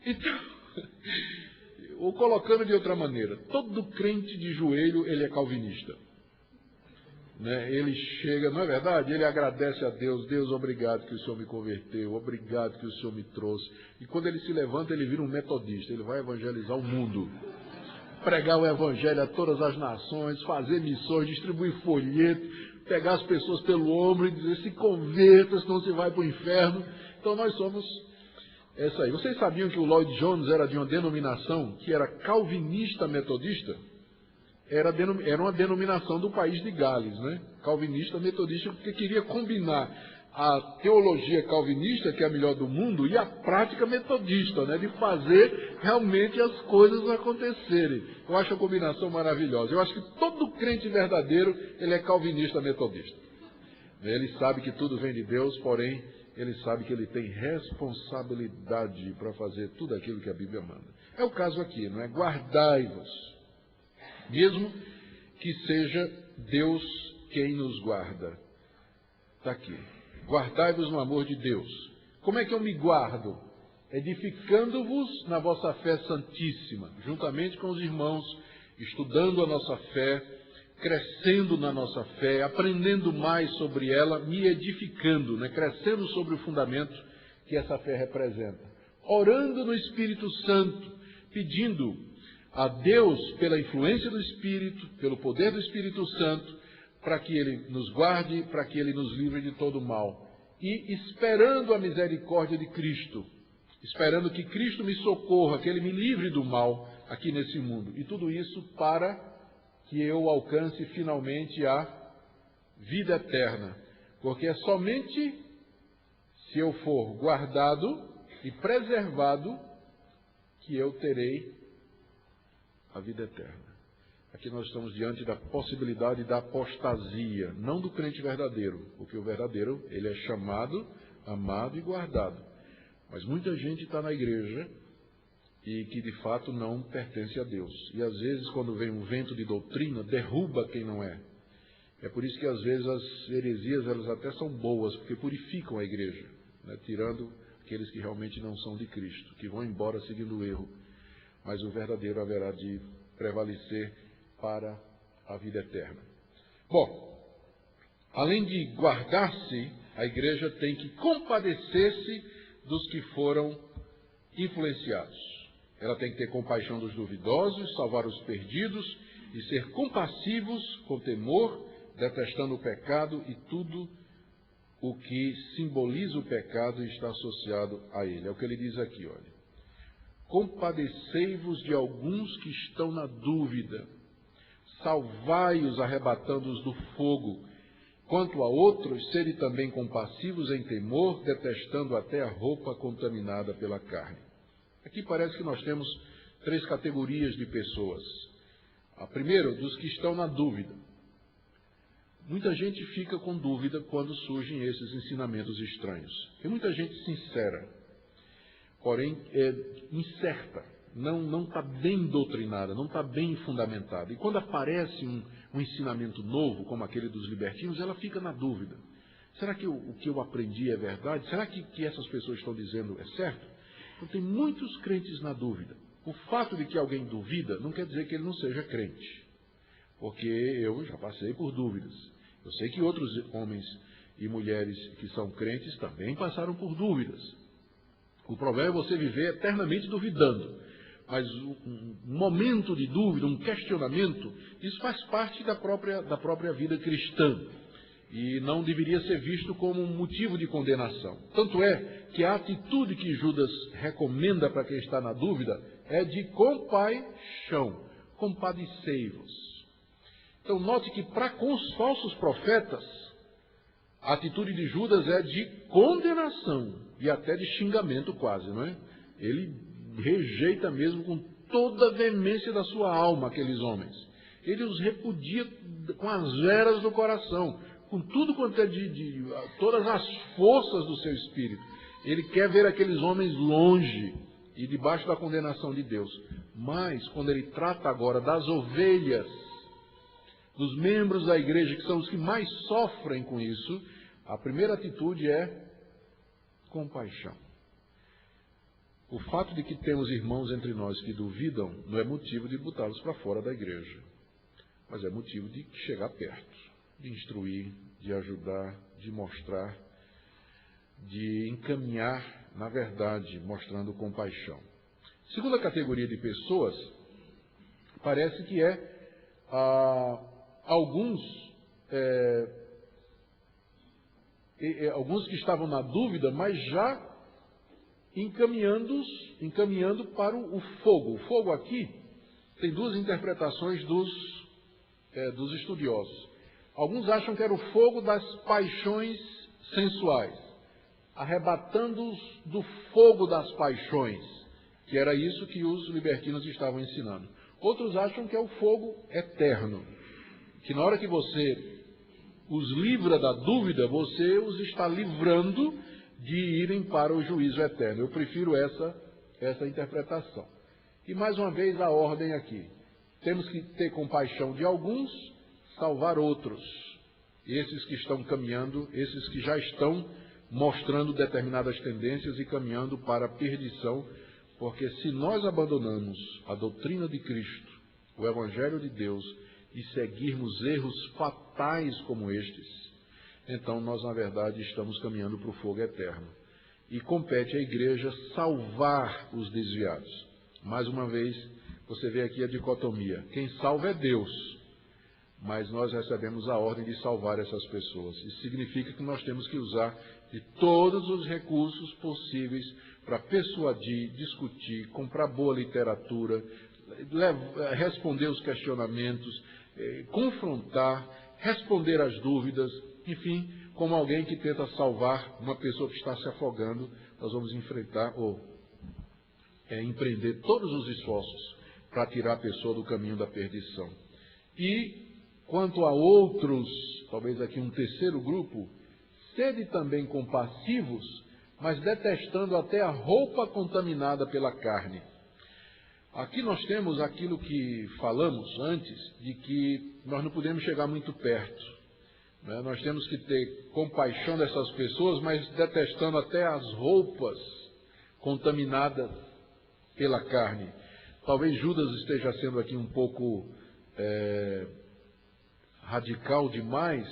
Então, ou colocando de outra maneira, todo crente de joelho, ele é calvinista. Né? Ele chega, não é verdade? Ele agradece a Deus, Deus, obrigado que o Senhor me converteu, obrigado que o Senhor me trouxe. E quando ele se levanta, ele vira um metodista, ele vai evangelizar o mundo. Pregar o evangelho a todas as nações, fazer missões, distribuir folheto, pegar as pessoas pelo ombro e dizer, se converta, senão você vai para o inferno. Então nós somos essa aí. Vocês sabiam que o Lloyd Jones era de uma denominação que era calvinista metodista? Era uma denominação do país de Gales, né? Calvinista metodista, porque queria combinar a teologia calvinista, que é a melhor do mundo, e a prática metodista, né? De fazer realmente as coisas acontecerem. Eu acho a combinação maravilhosa. Eu acho que todo crente verdadeiro, ele é calvinista metodista. Ele sabe que tudo vem de Deus, porém, ele sabe que ele tem responsabilidade para fazer tudo aquilo que a Bíblia manda. É o caso aqui, não é? Guardai-vos. Mesmo que seja Deus quem nos guarda. Está aqui. Guardai-vos no amor de Deus. Como é que eu me guardo? Edificando-vos na vossa fé santíssima, juntamente com os irmãos, estudando a nossa fé, crescendo na nossa fé, aprendendo mais sobre ela, me edificando, né? Crescendo sobre o fundamento que essa fé representa. orando no Espírito Santo, pedindo a Deus, pela influência do Espírito, pelo poder do Espírito Santo, para que Ele nos guarde, para que Ele nos livre de todo mal. E esperando a misericórdia de Cristo, esperando que Cristo me socorra, que Ele me livre do mal aqui nesse mundo. E tudo isso para que eu alcance finalmente a vida eterna. Porque é somente se eu for guardado e preservado que eu terei a vida eterna. Aqui nós estamos diante da possibilidade da apostasia, não do crente verdadeiro, porque o verdadeiro, ele é chamado, amado e guardado. Mas muita gente está na igreja e que de fato não pertence a Deus. E às vezes, quando vem um vento de doutrina, derruba quem não é. É por isso que às vezes as heresias, elas até são boas, porque purificam a igreja, né? Tirando aqueles que realmente não são de Cristo, que vão embora seguindo o erro. Mas o verdadeiro haverá de prevalecer para a vida eterna. Bom, além de guardar-se, a igreja tem que compadecer-se dos que foram influenciados. Ela tem que ter compaixão dos duvidosos, salvar os perdidos e ser compassivos com temor, detestando o pecado e tudo o que simboliza o pecado e está associado a ele. É o que ele diz aqui, olha. Compadecei-vos de alguns que estão na dúvida, salvai-os arrebatando-os do fogo. Quanto a outros, sede também compassivos em temor, detestando até a roupa contaminada pela carne. Aqui parece que nós temos 3 categorias de pessoas. A primeira, dos que estão na dúvida. Muita gente fica com dúvida quando surgem esses ensinamentos estranhos. Tem muita gente sincera, porém incerta, não está bem doutrinada, não está bem fundamentada. E quando aparece um ensinamento novo, como aquele dos libertinos, ela fica na dúvida. Será que o que eu aprendi é verdade? Será que essas pessoas estão dizendo é certo? Então tem muitos crentes na dúvida. O fato de que alguém duvida não quer dizer que ele não seja crente. Porque eu já passei por dúvidas. Eu sei que outros homens e mulheres que são crentes também passaram por dúvidas. O problema é você viver eternamente duvidando. Mas um momento de dúvida, um questionamento, isso faz parte da própria vida cristã. E não deveria ser visto como um motivo de condenação. Tanto é que a atitude que Judas recomenda para quem está na dúvida é de compaixão. Compadecei-vos. Então note que para com os falsos profetas, a atitude de Judas é de condenação e até de xingamento quase, não é? Ele rejeita mesmo com toda a veemência da sua alma aqueles homens. Ele os repudia com as veras do coração, com tudo quanto é todas as forças do seu espírito. Ele quer ver aqueles homens longe e debaixo da condenação de Deus. Mas quando ele trata agora das ovelhas, dos membros da igreja, que são os que mais sofrem com isso, a primeira atitude é compaixão. O fato de que temos irmãos entre nós que duvidam não é motivo de botá-los para fora da igreja, mas é motivo de chegar perto, de instruir, de ajudar, de mostrar, de encaminhar na verdade, mostrando compaixão. Segunda categoria de pessoas, parece que alguns que estavam na dúvida, mas já encaminhando para o fogo. O fogo aqui tem 2 interpretações dos estudiosos. Alguns acham que era o fogo das paixões sensuais, arrebatando-os do fogo das paixões, que era isso que os libertinos estavam ensinando. Outros acham que é o fogo eterno, que na hora que você os livra da dúvida, você os está livrando de irem para o juízo eterno. Eu prefiro essa interpretação. E mais uma vez a ordem aqui. Temos que ter compaixão de alguns, salvar outros. Esses que estão caminhando, esses que já estão mostrando determinadas tendências e caminhando para a perdição, porque se nós abandonamos a doutrina de Cristo, o Evangelho de Deus, e seguirmos erros fatais como estes, então nós, na verdade, estamos caminhando para o fogo eterno. e compete à igreja salvar os desviados. Mais uma vez, você vê aqui a dicotomia. Quem salva é Deus, mas nós recebemos a ordem de salvar essas pessoas. Isso significa que nós temos que usar de todos os recursos possíveis para persuadir, discutir, comprar boa literatura, responder os questionamentos, confrontar, responder às dúvidas, enfim, como alguém que tenta salvar uma pessoa que está se afogando, nós vamos enfrentar ou empreender todos os esforços para tirar a pessoa do caminho da perdição. E, quanto a outros, talvez aqui um terceiro grupo, sede também compassivos, mas detestando até a roupa contaminada pela carne. Aqui nós temos aquilo que falamos antes, de que nós não podemos chegar muito perto. Né? Nós temos que ter compaixão dessas pessoas, mas detestando até as roupas contaminadas pela carne. Talvez Judas esteja sendo aqui um pouco radical demais,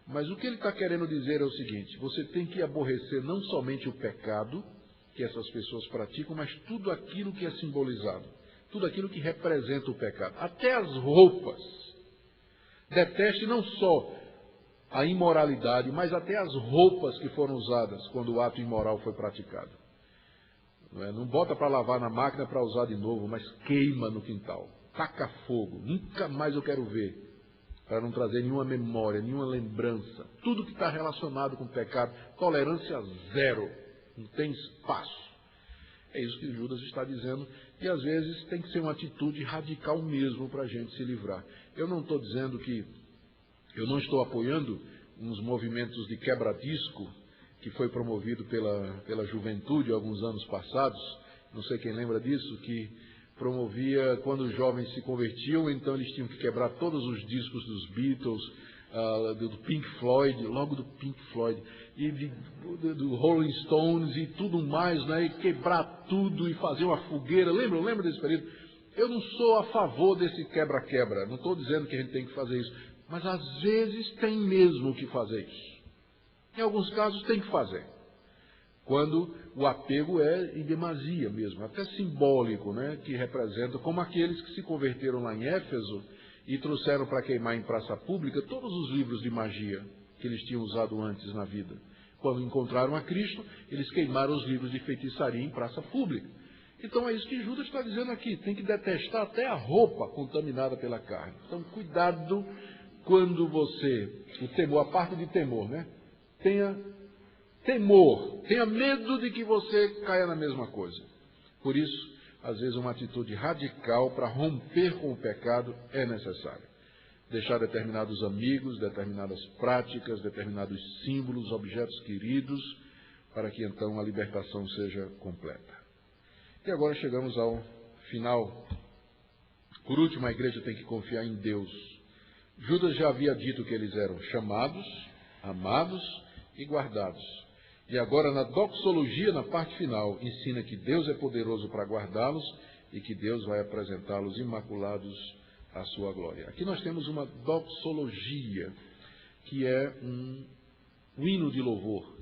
mas o que ele está querendo dizer é o seguinte: você tem que aborrecer não somente o pecado que essas pessoas praticam, mas tudo aquilo que é simbolizado, tudo aquilo que representa o pecado, até as roupas. Deteste não só a imoralidade, mas até as roupas que foram usadas quando o ato imoral foi praticado. Não bota para lavar na máquina para usar de novo, mas queima no quintal, taca fogo, nunca mais eu quero ver, para não trazer nenhuma memória, nenhuma lembrança. Tudo que está relacionado com o pecado, tolerância zero, não tem espaço. É isso que Judas está dizendo, e às vezes tem que ser uma atitude radical mesmo para a gente se livrar. Eu não estou dizendo que, eu não estou apoiando uns movimentos de quebra-disco, que foi promovido pela juventude alguns anos passados, não sei quem lembra disso, que promovia, quando os jovens se convertiam, então eles tinham que quebrar todos os discos dos Beatles, do Pink Floyd, logo do Pink Floyd, e do Rolling Stones e tudo mais, né? E quebrar tudo e fazer uma fogueira. Lembra desse período? Eu não sou a favor desse quebra-quebra, não estou dizendo que a gente tem que fazer isso, mas às vezes tem mesmo que fazer isso. Em alguns casos tem que fazer. Quando o apego é em demasia mesmo, até simbólico, né? Que representa, como aqueles que se converteram lá em Éfeso e trouxeram para queimar em praça pública todos os livros de magia que eles tinham usado antes na vida. Quando encontraram a Cristo, eles queimaram os livros de feitiçaria em praça pública. Então é isso que Judas está dizendo aqui, tem que detestar até a roupa contaminada pela carne. Então cuidado quando você, o temor, a parte de temor, né? Tenha temor, tenha medo de que você caia na mesma coisa. Por isso, às vezes uma atitude radical para romper com o pecado é necessária. Deixar determinados amigos, determinadas práticas, determinados símbolos, objetos queridos, para que então a libertação seja completa. E agora chegamos ao final. Por último, a igreja tem que confiar em Deus. Judas já havia dito que eles eram chamados, amados e guardados. E agora, na doxologia, na parte final, ensina que Deus é poderoso para guardá-los e que Deus vai apresentá-los imaculados à sua glória. Aqui nós temos uma doxologia, que é um hino de louvor,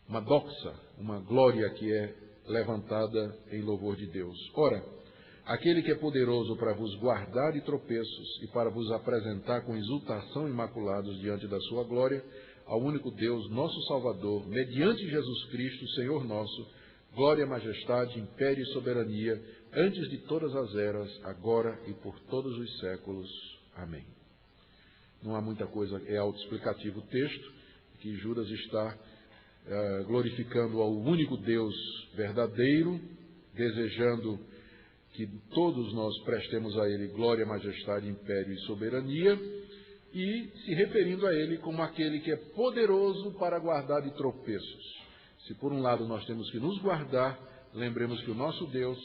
uma doxa, uma glória que é levantada em louvor de Deus. Ora, aquele que é poderoso para vos guardar de tropeços e para vos apresentar com exultação imaculados diante da sua glória, ao único Deus, nosso Salvador, mediante Jesus Cristo, Senhor nosso, glória, majestade, império e soberania, antes de todas as eras, agora e por todos os séculos. Amém. Não há muita coisa, é autoexplicativo o texto, que Judas está glorificando ao único Deus verdadeiro, desejando que todos nós prestemos a Ele glória, majestade, império e soberania, e se referindo a Ele como aquele que é poderoso para guardar de tropeços. Se por um lado nós temos que nos guardar, lembremos que o nosso Deus,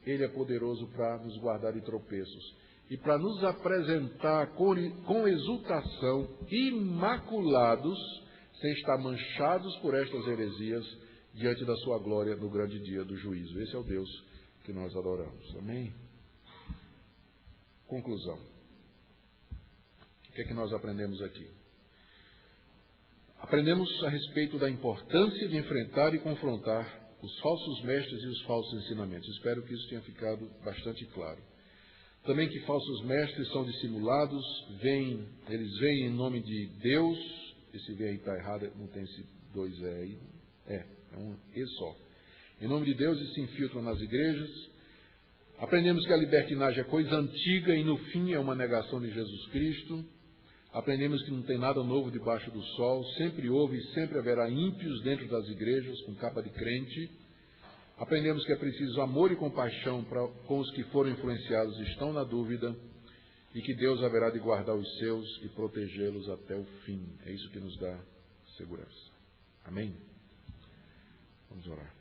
Ele é poderoso para nos guardar de tropeços e para nos apresentar com exultação, imaculados, sem estar manchados por estas heresias, diante da sua glória no grande dia do juízo. Esse é o Deus que nós adoramos. Amém? Conclusão. O que é que nós aprendemos aqui? Aprendemos a respeito da importância de enfrentar e confrontar os falsos mestres e os falsos ensinamentos. Espero que isso tenha ficado bastante claro. Também que falsos mestres são dissimulados, eles vêm em nome de Deus. Esse V aí está errado, não tem esse 2 E aí. É um E só. Em nome de Deus, e se infiltram nas igrejas. Aprendemos que a libertinagem é coisa antiga e no fim é uma negação de Jesus Cristo. Aprendemos que não tem nada novo debaixo do sol, sempre houve e sempre haverá ímpios dentro das igrejas com capa de crente. Aprendemos que é preciso amor e compaixão com os que foram influenciados e estão na dúvida, e que Deus haverá de guardar os seus e protegê-los até o fim. É isso que nos dá segurança. Amém? Vamos orar.